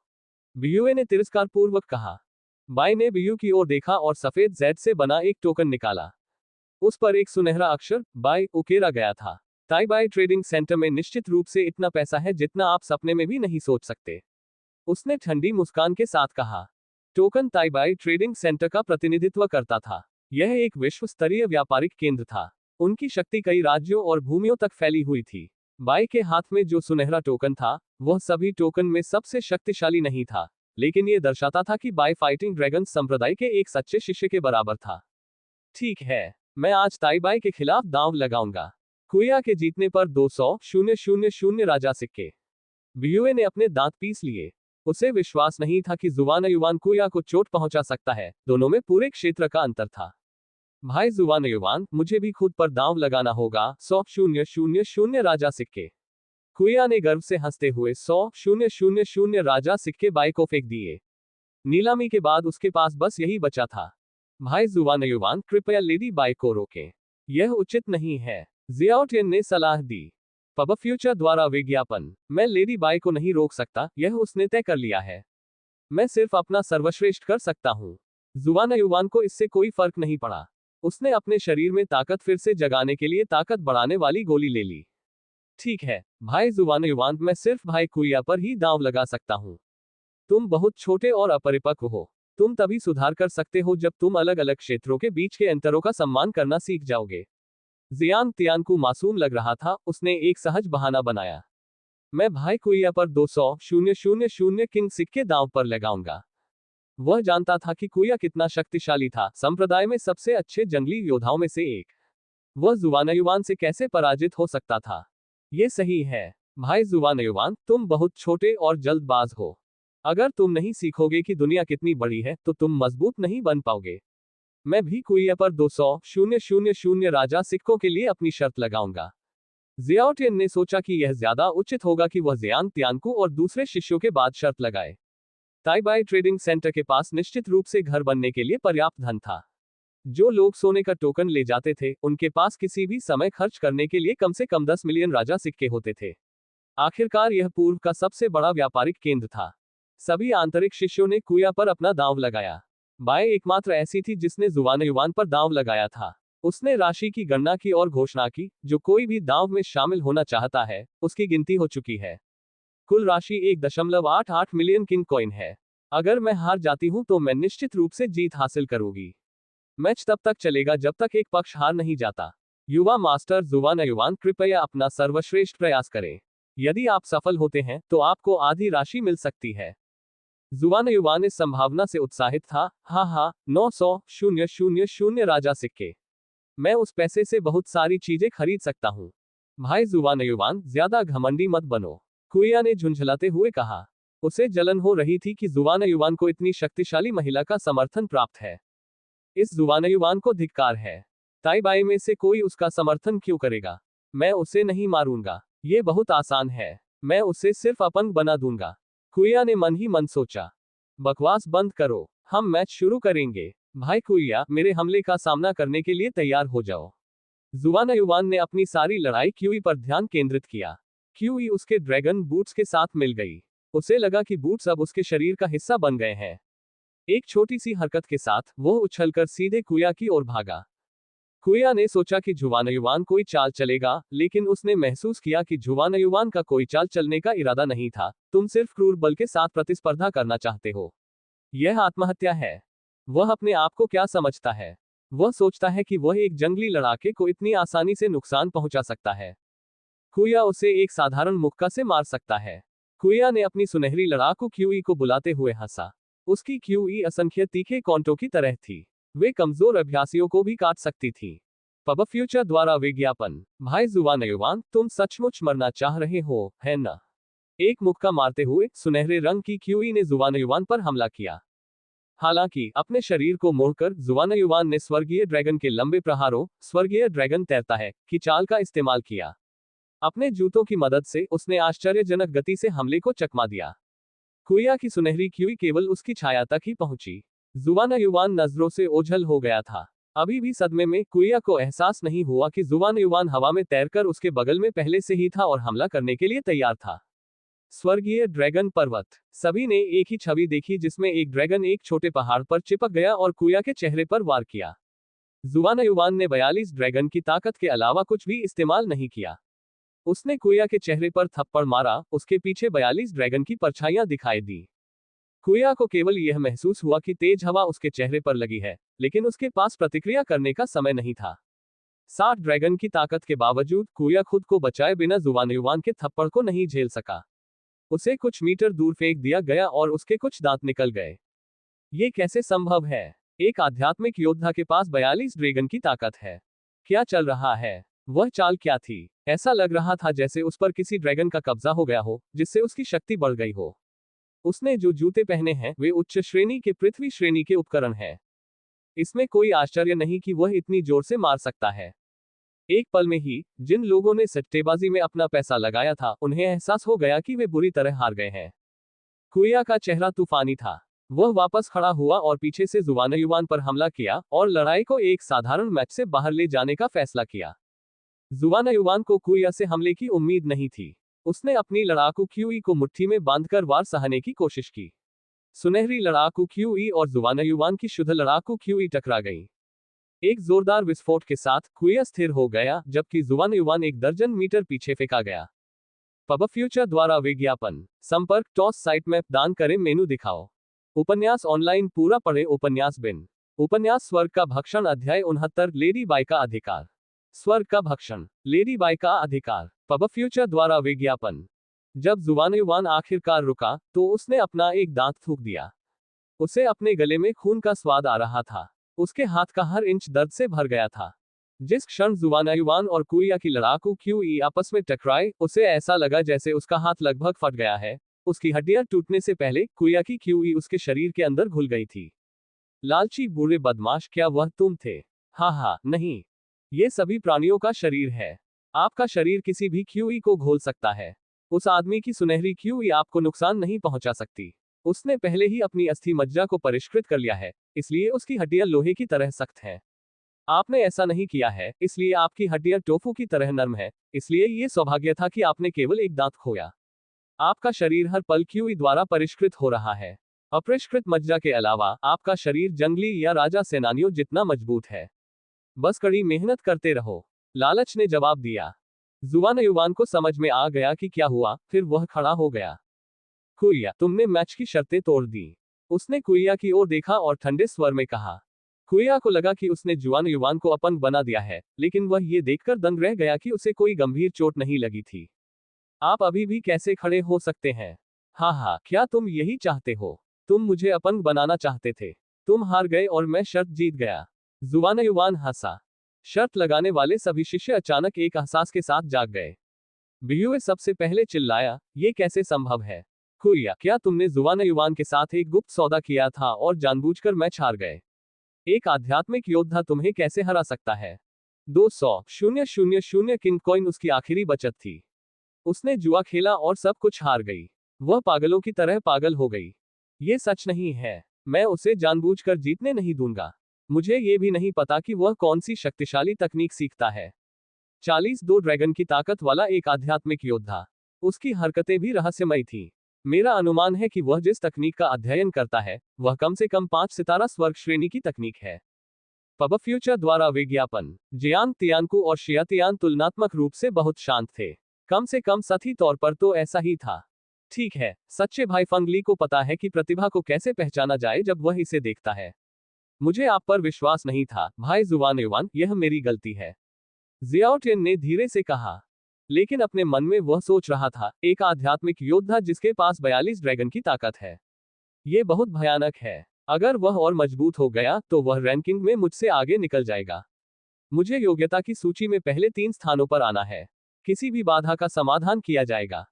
बियुए ने तिरस्कारपूर्वक कहा। बाई ने बियू की ओर देखा और सफेद जेड से बना एक टोकन निकाला। उस पर एक सुनहरा अक्षर बाई उकेरा गया था। ताइबाई ट्रेडिंग सेंटर में निश्चित रूप से इतना पैसा है जितना आप सपने में भी नहीं सोच सकते। उसने ठंडी मुस्कान के साथ कहा। टोकन ताइबाई ट्रेडिंग सेंटर का प्रतिनिधित्व करता था। यह एक विश्व स्तरीय व्यापारिक केंद्र था। उनकी शक्ति कई राज्यों और भूमियों तक फैली हुई थी। बाई के हाथ में जो सुनहरा टोकन था, वह सभी टोकन में सबसे शक्तिशाली नहीं था, लेकिन ये दर्शाता था कि बाय फाइटिंग ड्रैगन संप्रदाय के एक सच्चे शिष्य के बराबर था। ठीक है, मैं आज ताइबाई के खिलाफ दांव लगाऊंगा। कुया के जीतने पर 200,000 राजा सिक्के। बियुए ने अपने दांत पीस लिए। उसे विश्वास नहीं था कि जुवान युवान कुया को चोट पहुंचा सकता है। दोनों में पूरे क्षेत्र का अंतर था। भाई जुवान युवान, मुझे भी खुद पर दांव लगाना होगा। 100,000 राजा सिक्के। कुया ने गर्व से हंसते हुए 100,000 राजा सिक्के बाई को फेंक दिए। नीलामी के बाद उसके पास बस यही बचा था। भाई जुवान युवान, कृपया लेडी बाई को रोकें। यह उचित नहीं है, जियाओटियन ने सलाह दी। पब फ्यूचर द्वारा विज्ञापन। मैं लेडी बाई को नहीं रोक सकता, यह उसने तय कर लिया है। मैं सिर्फ अपना सर्वश्रेष्ठ कर सकता हूँ। जुवान युवान को इससे कोई फर्क नहीं पड़ा। उसने अपने शरीर में ताकत फिर से जगाने के लिए ताकत बढ़ाने वाली गोली ले ली। ठीक है, भाई जुवान युवान, मैं सिर्फ भाई कुया पर ही दांव लगा सकता हूँ। तुम बहुत छोटे और अपरिपक्व हो। तुम तभी सुधार कर सकते हो जब तुम अलग अलग क्षेत्रों के बीच के अंतरों का सम्मान करना सीख जाओगे। जियांग तियानकू मासूम लग रहा था, उसने एक सहज बहाना बनाया। मैं भाई कुया पर 200,000 किंग सिक्के दांव पर लगाऊंगा। वह जानता था कि कुया कितना शक्तिशाली था, संप्रदाय में सबसे अच्छे जंगली योद्धाओं में से एक। वह जुवान युवान से कैसे पराजित हो सकता था? ये सही है, भाई जुवान युवान, तुम बहुत छोटे और जल्दबाज हो। अगर तुम नहीं सीखोगे कि दुनिया कितनी बड़ी है, तो तुम मजबूत नहीं बन पाओगे। मैं भी कुया पर 200,000 राजा सिक्कों के लिए अपनी शर्त लगाऊंगा। जियाओटियन ने सोचा कि यह ज्यादा उचित होगा कि वह जियांग तियानकू और दूसरे शिष्यों के बाद शर्त लगाए। ताइबाई ट्रेडिंग सेंटर के पास निश्चित रूप से घर बनने के लिए पर्याप्त धन था। जो लोग सोने का टोकन ले जाते थे, उनके पास किसी भी समय खर्च करने के लिए कम से कम 10 मिलियन राजा सिक्के होते थे। आखिरकार यह पूर्व का सबसे बड़ा व्यापारिक केंद्र था। सभी आंतरिक शिष्यों ने कुया पर अपना दांव लगाया। बाई एकमात्र ऐसी थी जिसने जुवान युवान पर दांव लगाया था। उसने राशि की गणना की और घोषणा की, जो कोई भी दांव में शामिल होना चाहता है, उसकी गिनती हो चुकी है। कुल राशि 1.88 मिलियन किंग कॉइन है। अगर मैं हार जाती हूं तो मैं निश्चित रूप से जीत हासिल करूंगी। मैच तब तक चलेगा जब तक एक पक्ष हार नहीं जाता। युवा मास्टर जुवान युवान, कृपया अपना सर्वश्रेष्ठ प्रयास करें। यदि आप सफल होते हैं तो आपको आधी राशि मिल सकती है। जुवान युवान इस संभावना से उत्साहित था। हाँ, 900,000 राजा सिक्के। मैं उस पैसे से बहुत सारी चीजें खरीद सकता हूँ। भाई जुवान युवान, ज्यादा घमंडी मत बनो, कुया ने झुंझलाते हुए कहा। उसे जलन हो रही थी कि जुवान युवान को इतनी शक्तिशाली महिला का समर्थन प्राप्त है। इस जुवान युवान को धिक्कार है। ताइबाई में से कोई उसका समर्थन क्यों करेगा? मैं उसे नहीं मारूंगा। ये बहुत आसान है। मैं उसे सिर्फ अपंग बना दूंगा। कुया ने मन ही मन सोचा। बकवास बंद करो, हम मैच शुरू करेंगे। भाई कुया, मेरे हमले का सामना करने के लिए तैयार हो जाओ। जुवान युवान ने अपनी सारी लड़ाई क्यूई पर ध्यान केंद्रित किया। क्यूई उसके ड्रैगन बूट्स के साथ मिल गई। उसे लगा कि बूट्स अब उसके शरीर का हिस्सा बन गए हैं। एक छोटी सी हरकत के साथ वो उछलकर सीधे कुया की ओर भागा। कुया ने सोचा कि जुवान युवान कोई चाल चलेगा, लेकिन उसने महसूस किया कि जुवान युवान का कोई चाल चलने का इरादा नहीं था। तुम सिर्फ क्रूर बल के साथ प्रतिस्पर्धा करना चाहते हो। यह आत्महत्या है। वह अपने आप को क्या समझता है? वह सोचता है कि वह एक जंगली लड़ाके को इतनी आसानी से नुकसान पहुंचा सकता है। कुया उसे एक साधारण मुक्का से मार सकता है। कुया ने अपनी सुनहरी लड़ाकू क्यूई को बुलाते हुए हंसा। उसकी क्यूई असंख्य तीखे कांटों की तरह थी। वे कमजोर अभ्यासियों को भी काट सकती थी। पब फ्यूचर द्वारा विज्ञापन। भाई जुवान युवान, तुम सचमुच मरना चाह रहे हो, है ना? एक मुक्का मारते हुए सुनहरे रंग की क्यूई ने जुवान युवान पर हमला किया। हालांकि अपने शरीर को मोड़कर जुवान युवान ने स्वर्गीय ड्रैगन के लंबे प्रहारों, स्वर्गीय ड्रैगन तैरता है, की चाल का इस्तेमाल किया। अपने जूतों की मदद से उसने आश्चर्यजनक गति से हमले को चकमा दिया। कुया की सुनहरी क्यूई केवल उसकी छाया तक ही पहुंची। जुवान युवान नजरों से ओझल हो गया था। अभी भी सदमे में कुया को एहसास नहीं हुआ कि जुवान युवान हवा में तैरकर उसके बगल में पहले से ही था और हमला करने के लिए तैयार था। स्वर्गीय ड्रैगन पर्वत। सभी ने एक ही छवि देखी जिसमें एक ड्रैगन एक छोटे पहाड़ पर चिपक गया और कुया के चेहरे पर वार किया। जुवान युवान ने 42 ड्रैगन की ताकत के अलावा कुछ भी इस्तेमाल नहीं किया। उसने कुया के चेहरे पर थप्पड़ मारा, उसके पीछे 42 ड्रैगन की परछाइयां दिखाई दी। कुया को केवल यह महसूस हुआ कि तेज हवा उसके चेहरे पर लगी है, लेकिन उसके पास प्रतिक्रिया करने का समय नहीं था। 60 ड्रैगन की ताकत के बावजूद कुया खुद को बचाए बिना जुवान युवान के थप्पड़ को नहीं झेल सका। उसे कुछ मीटर दूर फेंक दिया गया और उसके कुछ दांत निकल गए। ये कैसे संभव है? एक आध्यात्मिक योद्धा के पास 42 ड्रैगन की ताकत है। क्या चल रहा है? वह चाल क्या थी? ऐसा लग रहा था जैसे उस पर किसी ड्रैगन का कब्जा हो गया हो, जिससे उसकी शक्ति बढ़ गई हो। उसने जो जूते पहने हैं वे उच्च श्रेणी के पृथ्वी श्रेणी के उपकरण हैं। इसमें कोई आश्चर्य नहीं कि वह इतनी जोर से मार सकता है। एक पल में ही जिन लोगों ने सट्टेबाजी में अपना पैसा लगाया था, उन्हें एहसास हो गया कि वे बुरी तरह हार गए हैं। कुया का चेहरा तूफानी था। वह वापस खड़ा हुआ और पीछे से जुवानयुवान पर हमला किया और लड़ाई को एक साधारण मैच से बाहर ले जाने का फैसला किया। जुवानयुवान को कुया से हमले की उम्मीद नहीं थी। उसने अपनी लड़ाकू क्यूई को मुट्ठी में बांधकर वार सहने की कोशिश की। सुनहरी लड़ाकू क्यूई और जुवानयुवान की शुद्ध लड़ाकू क्यूई टकरा गई। एक जोरदार विस्फोट के साथ कुया स्थिर हो गया, जबकि जुवानयुवान 1 दर्जन मीटर पीछे फेंका गया। पब फ्यूचर द्वारा विज्ञापन। संपर्क टॉस साइट मैप दान करें मेनू दिखाओ। उपन्यास ऑनलाइन पूरा पढ़े। उपन्यास बिन। उपन्यास स्वर्ग का भक्षण अध्याय 69 लेडी बाई का अधिकार। स्वर्ग का भक्षण। लेडी बाई का अधिकार। पब फ्यूचर द्वारा विज्ञापन। जब जुवानयुवान आखिरकार रुका तो उसने अपना एक दांत थूक दिया। उसे अपने गले में खून का स्वाद आ रहा था। उसके हाथ का हर इंच दर्द से भर गया था। जिस क्षण जुवानयुवान और कुया की लड़ाकू क्यूई आपस में टकराए, उसे ऐसा लगा जैसे उसका हाथ लगभग फट गया है। उसकी हड्डियां टूटने से पहले कुया की क्यूई उसके शरीर के अंदर घुल गई थी। लालची बुरे बदमाश, क्या वह तुम थे? हाँ, नहीं। ये सभी प्राणियों का शरीर है। आपका शरीर किसी भी क्यूई को घोल सकता है। उस आदमी की सुनहरी क्यूई आपको नुकसान नहीं पहुंचा सकती। उसने पहले ही अपनी अस्थि मज्जा को परिष्कृत कर लिया है, इसलिए उसकी हड्डियां लोहे की तरह सख्त हैं। आपने ऐसा नहीं किया है, इसलिए आपकी हड्डियां टोफू की तरह नरम है। इसलिए ये सौभाग्य था कि आपने केवल एक दांत खोया। आपका शरीर हर पल क्यूई द्वारा परिष्कृत हो रहा है। अपरिष्कृत मज्जा के अलावा आपका शरीर जंगली या राजा सेनानियों जितना मजबूत है। बस कड़ी मेहनत करते रहो। लालच ने जवाब दिया। जुवानयुवान को समझ में आ गया कि क्या हुआ, फिर वह खड़ा हो गया। कुया, तुमने मैच की शर्तें तोड़ दी। उसने कुया की ओर देखा और ठंडे स्वर में कहा। कुया को लगा कि उसने जुवानयुवान को अपंग बना दिया है, लेकिन वह ये देखकर दंग रह गया कि उसे कोई गंभीर चोट नहीं लगी थी। आप अभी भी कैसे खड़े हो सकते हैं? हाँ, क्या तुम यही चाहते हो? तुम मुझे अपंग बनाना चाहते थे। तुम हार गए और मैं शर्त जीत गया। जुवानयुवान हंसा। शर्त लगाने वाले सभी शिष्य अचानक एक एहसास के साथ जाग गए। बियुए सबसे पहले चिल्लाया, ये कैसे संभव है? कुया, क्या तुमने जुवानयुवान के साथ एक गुप्त सौदा किया था और जानबूझकर मैच हार गए? एक आध्यात्मिक योद्धा तुम्हें कैसे हरा सकता है? 200,000 किंग कॉइन उसकी आखिरी बचत थी। उसने जुआ खेला और सब कुछ हार गई। वह पागलों की तरह पागल हो गई। ये सच नहीं है। मैं उसे जानबूझकर जीतने नहीं दूंगा। मुझे ये भी नहीं पता कि वह कौन सी शक्तिशाली तकनीक सीखता है। 42 ड्रैगन की ताकत वाला एक आध्यात्मिक योद्धा। उसकी हरकतें भी रहस्यमयी थी। मेरा अनुमान है कि वह जिस तकनीक का अध्ययन करता है, वह कम से कम 5 सितारा स्वर्ग श्रेणी की तकनीक है। पब फ्यूचर द्वारा विज्ञापन। जियांग तियानकू और शिया तियान तुलनात्मक रूप से बहुत शांत थे। कम से कम सतही तौर पर तो ऐसा ही था। ठीक है, सच्चे भाई फंगली को पता है कि प्रतिभा को कैसे पहचाना जाए जब वह इसे देखता है। मुझे आप पर विश्वास नहीं था, भाई जुवानयुवान, यह मेरी गलती है। जियाओटिन ने धीरे से कहा। लेकिन अपने मन में वह सोच रहा था, एक आध्यात्मिक योद्धा जिसके पास 42 ड्रैगन की ताकत है। ये बहुत भयानक है। अगर वह और मजबूत हो गया तो वह रैंकिंग में मुझसे आगे निकल जाएगा। मुझे योग्यता की सूची में पहले 3 स्थानों पर आना है। किसी भी बाधा का समाधान किया जाएगा।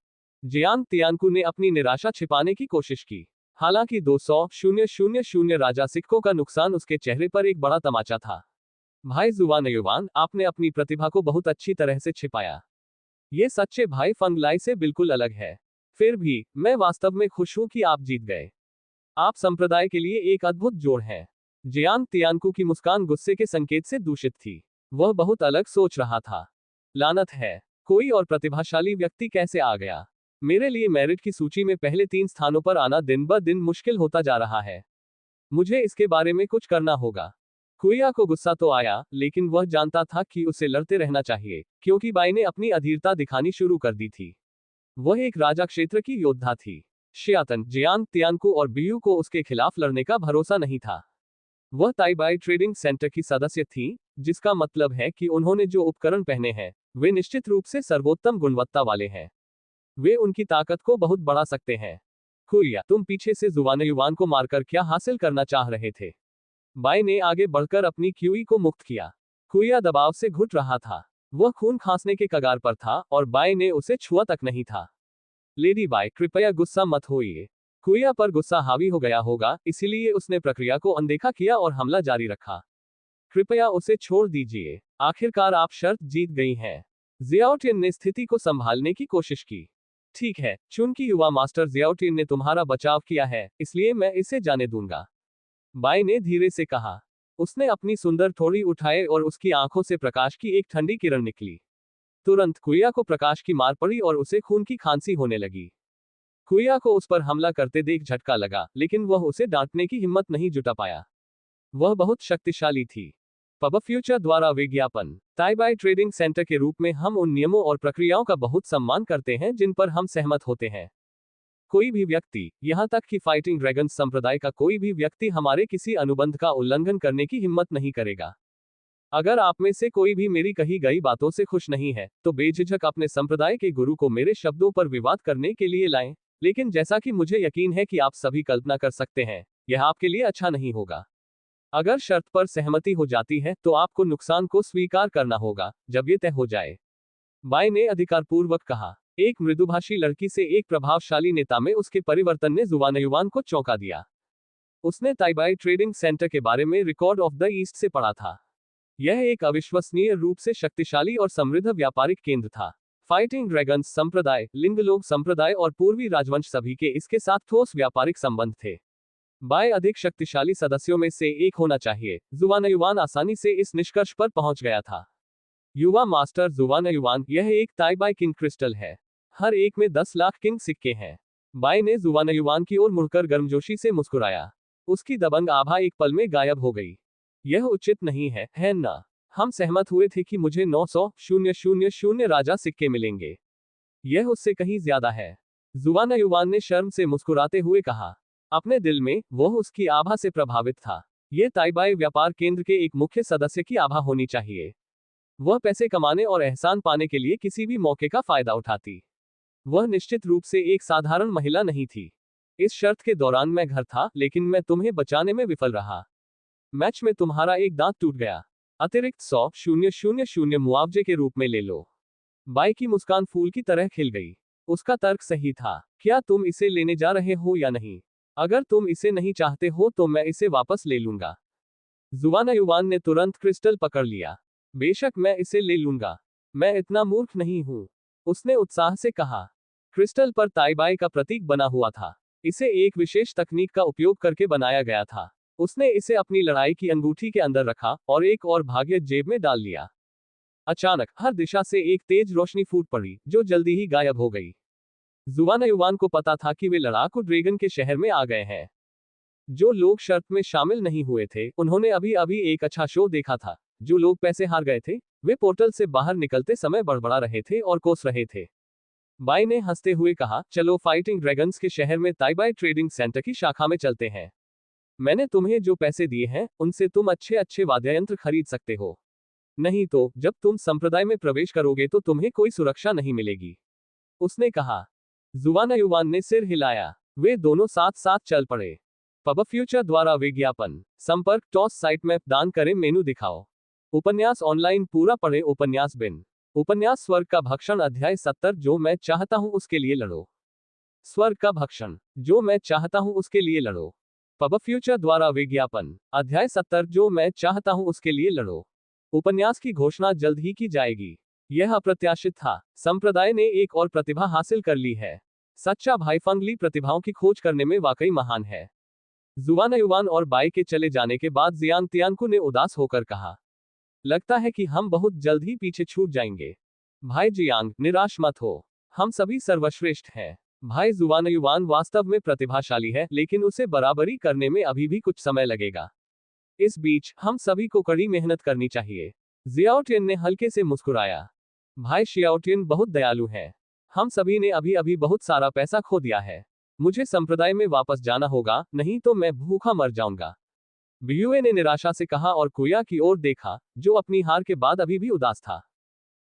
जियांग तियानकू ने अपनी निराशा छिपाने की कोशिश की। हालांकि 200,000 राजा सिक्कों का नुकसान उसके चेहरे पर एक बड़ा तमाचा था। भाई जुवानयुवान, आपने अपनी प्रतिभा को बहुत अच्छी तरह से छिपाया। ये सच्चे भाई फंगलाई से बिल्कुल अलग है। फिर भी, मैं वास्तव में खुश हूं कि आप जीत गए। आप संप्रदाय के लिए एक अद्भुत जोड़ हैं। जियांग तियानकू की मुस्कान गुस्से के संकेत से दूषित थी। वह बहुत अलग सोच रहा था। लानत है, कोई और प्रतिभाशाली व्यक्ति कैसे आ गया? मेरे लिए मेरिट की सूची में पहले 3 स्थानों पर आना दिन ब दिन मुश्किल होता जा रहा है। मुझे इसके बारे में कुछ करना होगा। कुया को गुस्सा तो आया, लेकिन वह जानता था कि उसे लड़ते रहना चाहिए, क्योंकि बाई ने अपनी अधीरता दिखानी शुरू कर दी थी। वह एक राजा क्षेत्र की योद्धा थी। शियातन, जियांग तियानकू और बियू को उसके खिलाफ लड़ने का भरोसा नहीं था। वह ताइबाई ट्रेडिंग सेंटर की सदस्य थी, जिसका मतलब है कि उन्होंने जो उपकरण पहने हैं, वे निश्चित रूप से सर्वोत्तम गुणवत्ता वाले हैं। वे उनकी ताकत को बहुत बढ़ा सकते हैं। खुया, तुम पीछे से जुवानयुवान को मारकर क्या हासिल करना चाह रहे थे? बाई ने आगे बढ़कर अपनी क्यूई को मुक्त किया। खुया दबाव से घुट रहा था। वह खून खांसने के कगार पर था और बाई ने उसे छुआ तक नहीं था। लेडी बाई, कृपया गुस्सा मत होइए। खुया पर गुस्सा हावी हो गया होगा, इसीलिए उसने प्रक्रिया को अनदेखा किया और हमला जारी रखा। कृपया उसे छोड़ दीजिए। आखिरकार आप शर्त जीत गई हैं। जियाओटिन ने स्थिति को संभालने की कोशिश की। ठीक है, चूंकि युवा मास्टर जियाओटिन ने तुम्हारा बचाव किया है, इसलिए मैं इसे जाने दूंगा। बाई ने धीरे से कहा। उसने अपनी सुंदर थोड़ी उठाए और उसकी आंखों से प्रकाश की एक ठंडी किरण निकली। तुरंत कुया को प्रकाश की मार पड़ी और उसे खून की खांसी होने लगी। कुया को उस पर हमला करते देख झटका लगा, लेकिन वह उसे डांटने की हिम्मत नहीं जुटा पाया। वह बहुत शक्तिशाली थी। पब फ्यूचर द्वारा विज्ञापन। ताइबाई ट्रेडिंग सेंटर के रूप में हम उन नियमों और प्रक्रियाओं का बहुत सम्मान करते हैं जिन पर हम सहमत होते हैं। कोई भी व्यक्ति, यहां तक कि फाइटिंग ड्रैगन्स संप्रदाय का कोई भी व्यक्ति हमारे किसी अनुबंध का उल्लंघन करने की हिम्मत नहीं करेगा। अगर आप में से कोई भी मेरी कही गई बातों से खुश नहीं है, तो बेझिझक अपने संप्रदाय के गुरु को मेरे शब्दों पर विवाद करने के लिए लाएं। लेकिन जैसा कि मुझे यकीन है कि आप सभी कल्पना कर सकते हैं, यह आपके लिए अच्छा नहीं होगा। अगर शर्त पर सहमति हो जाती है, तो आपको नुकसान को स्वीकार करना होगा, जब ये तय हो जाए। बाई ने अधिकारपूर्वक कहा। एक मृदुभाषी लड़की से एक प्रभावशाली नेता में उसके परिवर्तन ने जुवानयुवान को चौंका दिया। उसने ताइबाई ट्रेडिंग सेंटर के बारे में रिकॉर्ड ऑफ द ईस्ट से पढ़ा था। यह एक अविश्वसनीय रूप से शक्तिशाली और समृद्ध व्यापारिक केंद्र था। फाइटिंग ड्रैगन्स संप्रदाय, लिंगलोग संप्रदाय और पूर्वी राजवंश सभी के इसके साथ ठोस व्यापारिक संबंध थे। बाय अधिक शक्तिशाली सदस्यों में से एक होना चाहिए। जुवानयुवान आसानी से इस निष्कर्ष पर पहुंच गया था। युवा मास्टर जुवानयुवान, यह एक ताइबाई किंग क्रिस्टल है। हर एक में 10 लाख किंग सिक्के हैं। बाय ने जुवानयुवान की ओर मुड़कर गर्मजोशी से मुस्कुराया। उसकी दबंग आभा एक पल में गायब हो गई। यह उचित नहीं है ना? हम सहमत हुए थे कि मुझे 900,000 राजा सिक्के मिलेंगे। यह उससे कहीं ज्यादा है। जुवानयुवान ने शर्म से मुस्कुराते हुए कहा। अपने दिल में, वह उसकी आभा से प्रभावित था। यह ताइबाई व्यापार केंद्र के एक मुख्य सदस्य की आभा होनी चाहिए। वह पैसे कमाने और एहसान पाने के लिए किसी भी मौके का फायदा उठाती। वह निश्चित रूप से एक साधारण महिला नहीं थी। इस शर्त के दौरान मैं घर था, लेकिन मैं तुम्हें बचाने में विफल रहा। मैच में तुम्हारा एक दांत टूट गया। अतिरिक्त 100,000 मुआवजे के रूप में ले लो। बाई की मुस्कान फूल की तरह खिल गई। उसका तर्क सही था। क्या तुम इसे लेने जा रहे हो या नहीं? अगर तुम इसे नहीं चाहते हो तो मैं इसे वापस ले लूंगा। जुवानयुवान ने तुरंत क्रिस्टल पकड़ लिया। बेशक मैं इसे ले लूंगा। मैं इतना मूर्ख नहीं हूं, उसने उत्साह से कहा। क्रिस्टल पर ताइबाई का प्रतीक बना हुआ था। इसे एक विशेष तकनीक का उपयोग करके बनाया गया था। उसने इसे अपनी लड़ाई की अंगूठी के अंदर रखा और एक और भाग्य जेब में डाल लिया। अचानक हर दिशा से एक तेज रोशनी फूट पड़ी, जो जल्दी ही गायब हो गई। जुवानयुवान को पता था कि वे लड़ाकू ड्रैगन के शहर में आ गए हैं। जो लोग शर्त में शामिल नहीं हुए थे, उन्होंने अभी अभी एक अच्छा शो देखा था। जो लोग पैसे हार गए थे, वे पोर्टल से बाहर निकलते समय बड़बड़ा रहे थे और कोस रहे थे। बाई ने हंसते हुए कहा, चलो फाइटिंग ड्रैगन्स के शहर में ताइबाई ट्रेडिंग सेंटर की शाखा में चलते हैं। मैंने तुम्हें जो पैसे दिए हैं, उनसे तुम अच्छे अच्छे वाद्ययंत्र खरीद सकते हो। नहीं तो, जब तुम संप्रदाय में प्रवेश करोगे तो तुम्हें कोई सुरक्षा नहीं मिलेगी, उसने कहा। जुवानयुवान ने सिर हिलाया। वे दोनों साथ साथ चल पड़े। पब फ्यूचर द्वारा विज्ञापन। संपर्क टॉस साइट में दान करें, मेनू दिखाओ। उपन्यास ऑनलाइन पूरा पढ़े। उपन्यास बिन। उपन्यास स्वर्ग का भक्षण अध्याय 70। जो मैं चाहता हूं उसके लिए लड़ो। स्वर्ग का भक्षण। जो मैं चाहता हूं उसके लिए लड़ो। पब फ्यूचर द्वारा विज्ञापन। अध्याय 70। जो मैं चाहता हूं उसके लिए लड़ो। उपन्यास की घोषणा जल्द ही की जाएगी। यह अप्रत्याशित था। संप्रदाय ने एक और प्रतिभा हासिल कर ली है। सच्चा भाई फंगली प्रतिभाओं की खोज करने में वाकई महान है। जुवानयुवान और बाई के चले जाने के बाद जियांग तियानकू ने उदास होकर कहा, लगता है कि हम बहुत जल्द ही पीछे छूट जाएंगे। भाई जियांग, निराश मत हो। हम सभी सर्वश्रेष्ठ हैं। भाई जुवानयुवान वास्तव में प्रतिभाशाली है, लेकिन उसे बराबरी करने में अभी भी कुछ समय लगेगा। इस बीच हम सभी को कड़ी मेहनत करनी चाहिए। जियाओटियन ने हल्के से मुस्कुराया। भाई शियाओटियन बहुत दयालु है। हम सभी ने अभी अभी बहुत सारा पैसा खो दिया है। मुझे संप्रदाय में वापस जाना होगा, नहीं तो मैं भूखा मर जाऊंगा। बियुए ने निराशा से कहा और कुया की ओर देखा, जो अपनी हार के बाद अभी भी उदास था।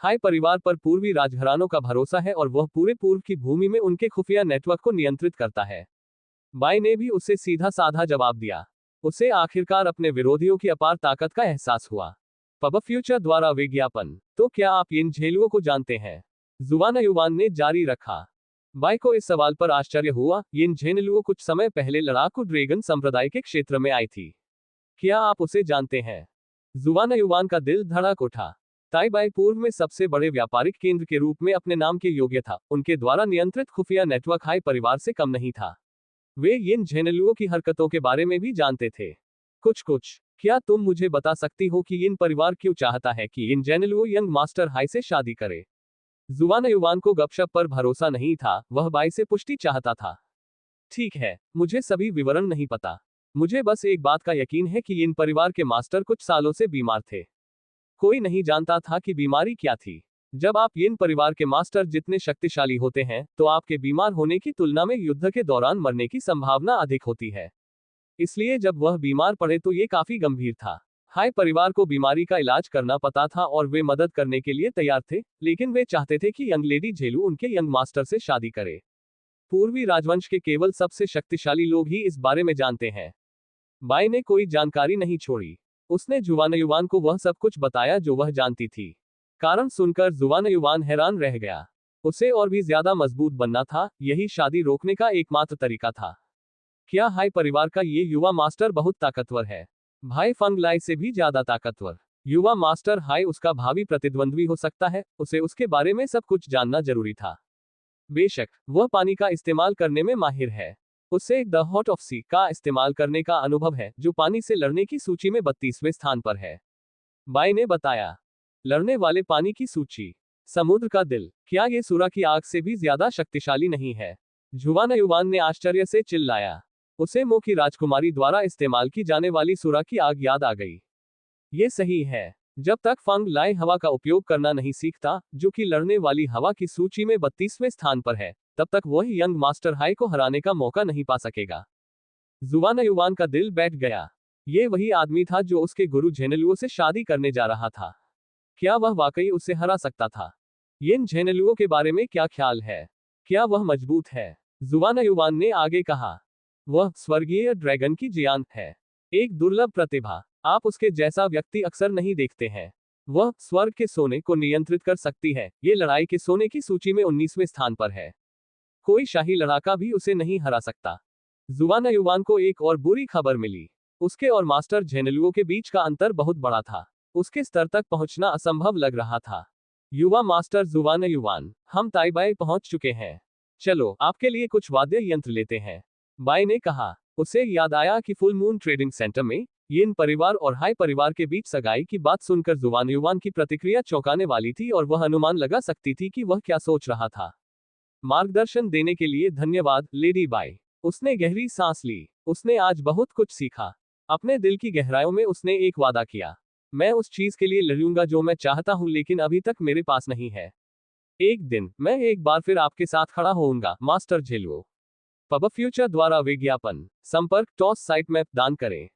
हाई परिवार पर पूर्वी राजघरानों का भरोसा है और वह पूरे पूर्व की भूमि में उनके खुफिया नेटवर्क को नियंत्रित करता है। बाई ने भी उसे सीधा साधा जवाब दिया। उसे आखिरकार अपने विरोधियों की अपार ताकत का एहसास हुआ। पब फ्यूचर द्वारा विज्ञापन। तो क्या आप इन झेलुओं को जानते हैं? जुवान युवान ने जारी रखा। बाई को इस सवाल पर आश्चर्य हुआ। यिन झेनलुओ कुछ समय पहले लड़ाकू ड्रैगन संप्रदाय के क्षेत्र में आई थी। क्या आप उसे जानते हैं? जुवान युवान का दिल धड़क उठा। ताइबाई पूर्व में सबसे बड़े व्यापारिक केंद्र के रूप में अपने नाम के योग्य था। उनके द्वारा नियंत्रित खुफिया नेटवर्क हाई परिवार से कम नहीं था। वे यिन झेनलुओं की हरकतों के बारे में भी जानते थे। कुछ। क्या तुम मुझे बता सकती हो कि यिन परिवार क्यों चाहता है कि यिन झेनलुओ यंग मास्टर हाई से शादी करे? जुवान युवान को गपशप पर भरोसा नहीं था। वह बाई से पुष्टि चाहता था। ठीक है, मुझे सभी विवरण नहीं पता। मुझे बस एक बात का यकीन है कि इन परिवार के मास्टर कुछ सालों से बीमार थे। कोई नहीं जानता था कि बीमारी क्या थी। जब आप यिन परिवार के मास्टर जितने शक्तिशाली होते हैं, तो आपके बीमार होने की तुलना में युद्ध के दौरान मरने की संभावना अधिक होती है। इसलिए जब वह बीमार पड़े तो ये काफी गंभीर था। हाई परिवार को बीमारी का इलाज करना पता था और वे मदद करने के लिए तैयार थे, लेकिन वे चाहते थे कि यंग लेडी झेलू उनके यंग मास्टर से शादी करे। पूर्वी राजवंश के केवल सबसे शक्तिशाली लोग ही इस बारे में जानते हैं। बाई ने कोई जानकारी नहीं छोड़ी। उसने जुवान युवान को वह सब कुछ बताया जो वह जानती थी। कारण सुनकर जुवान युवान हैरान रह गया। उसे और भी ज्यादा मजबूत बनना था। यही शादी रोकने का एकमात्र तरीका था। क्या हाई परिवार का ये युवा मास्टर बहुत ताकतवर है? भाई फंग लाई से भी ज्यादा ताकतवर। युवा मास्टर हाई उसका भावी प्रतिद्वंद्वी हो सकता है। उसे उसके बारे में सब कुछ जानना जरूरी था। बेशक, वह पानी का इस्तेमाल करने में माहिर है। उसे द हॉट ऑफ सी का इस्तेमाल करने का अनुभव है, जो पानी से लड़ने की सूची में 32वें स्थान पर है। बाई ने बताया। लड़ने वाले पानी की सूची। समुद्र का दिल। क्या ये सुरा की आग से भी ज्यादा शक्तिशाली नहीं है? जुवान युवान ने आश्चर्य से चिल्लाया। उसे मो की राजकुमारी द्वारा इस्तेमाल की जाने वाली सुरा की आग याद आ गई। ये सही है। जब तक फंग लाई हवा का उपयोग करना नहीं सीखता, जो कि लड़ने वाली हवा की सूची में 32वें स्थान पर है, तब तक वह यंग मास्टर हाई को हराने का मौका नहीं पा सकेगा। जुवान युवान का दिल बैठ गया। ये वही आदमी था जो उसके गुरु झेनलुओ से शादी करने जा रहा था। क्या वह वाकई उसे हरा सकता था? यिन झेनलुओ के बारे में क्या ख्याल है? क्या वह मजबूत है? जुवान युवान ने आगे कहा। वह स्वर्गीय ड्रैगन की जियान है। एक दुर्लभ प्रतिभा। आप उसके जैसा व्यक्ति अक्सर नहीं देखते हैं। वह स्वर्ग के सोने को नियंत्रित कर सकती है। ये लड़ाई के सोने की सूची में 19वें स्थान पर है। कोई शाही लड़ाका भी उसे नहीं हरा सकता। जुवान युवान को एक और बुरी खबर मिली। उसके और मास्टर झेनलुओ के बीच का अंतर बहुत बड़ा था। उसके स्तर तक पहुंचना असंभव लग रहा था। युवा मास्टर जुवान युवान, हम ताइबाई पहुंच चुके हैं। चलो आपके लिए कुछ वाद्य यंत्र लेते हैं। बाई ने कहा। उसे याद आया कि फुल मून ट्रेडिंग सेंटर में यिन परिवार और हाई परिवार के बीच सगाई की बात सुनकर जुवान युवान की प्रतिक्रिया चौंकाने वाली थी और वह अनुमान लगा सकती थी कि वह क्या सोच रहा था। मार्गदर्शन देने के लिए धन्यवाद, लेडी बाई। उसने गहरी सांस ली। उसने आज बहुत कुछ सीखा। अपने दिल की गहराइयों में उसने एक वादा किया। मैं उस चीज के लिए लड़ूंगा जो मैं चाहता हूं, लेकिन अभी तक मेरे पास नहीं है। एक दिन मैं एक बार फिर आपके साथ खड़ा होऊंगा, मास्टर झेलुओ। पब फ्यूचर द्वारा विज्ञापन। संपर्क टॉस साइट मैप दान करें।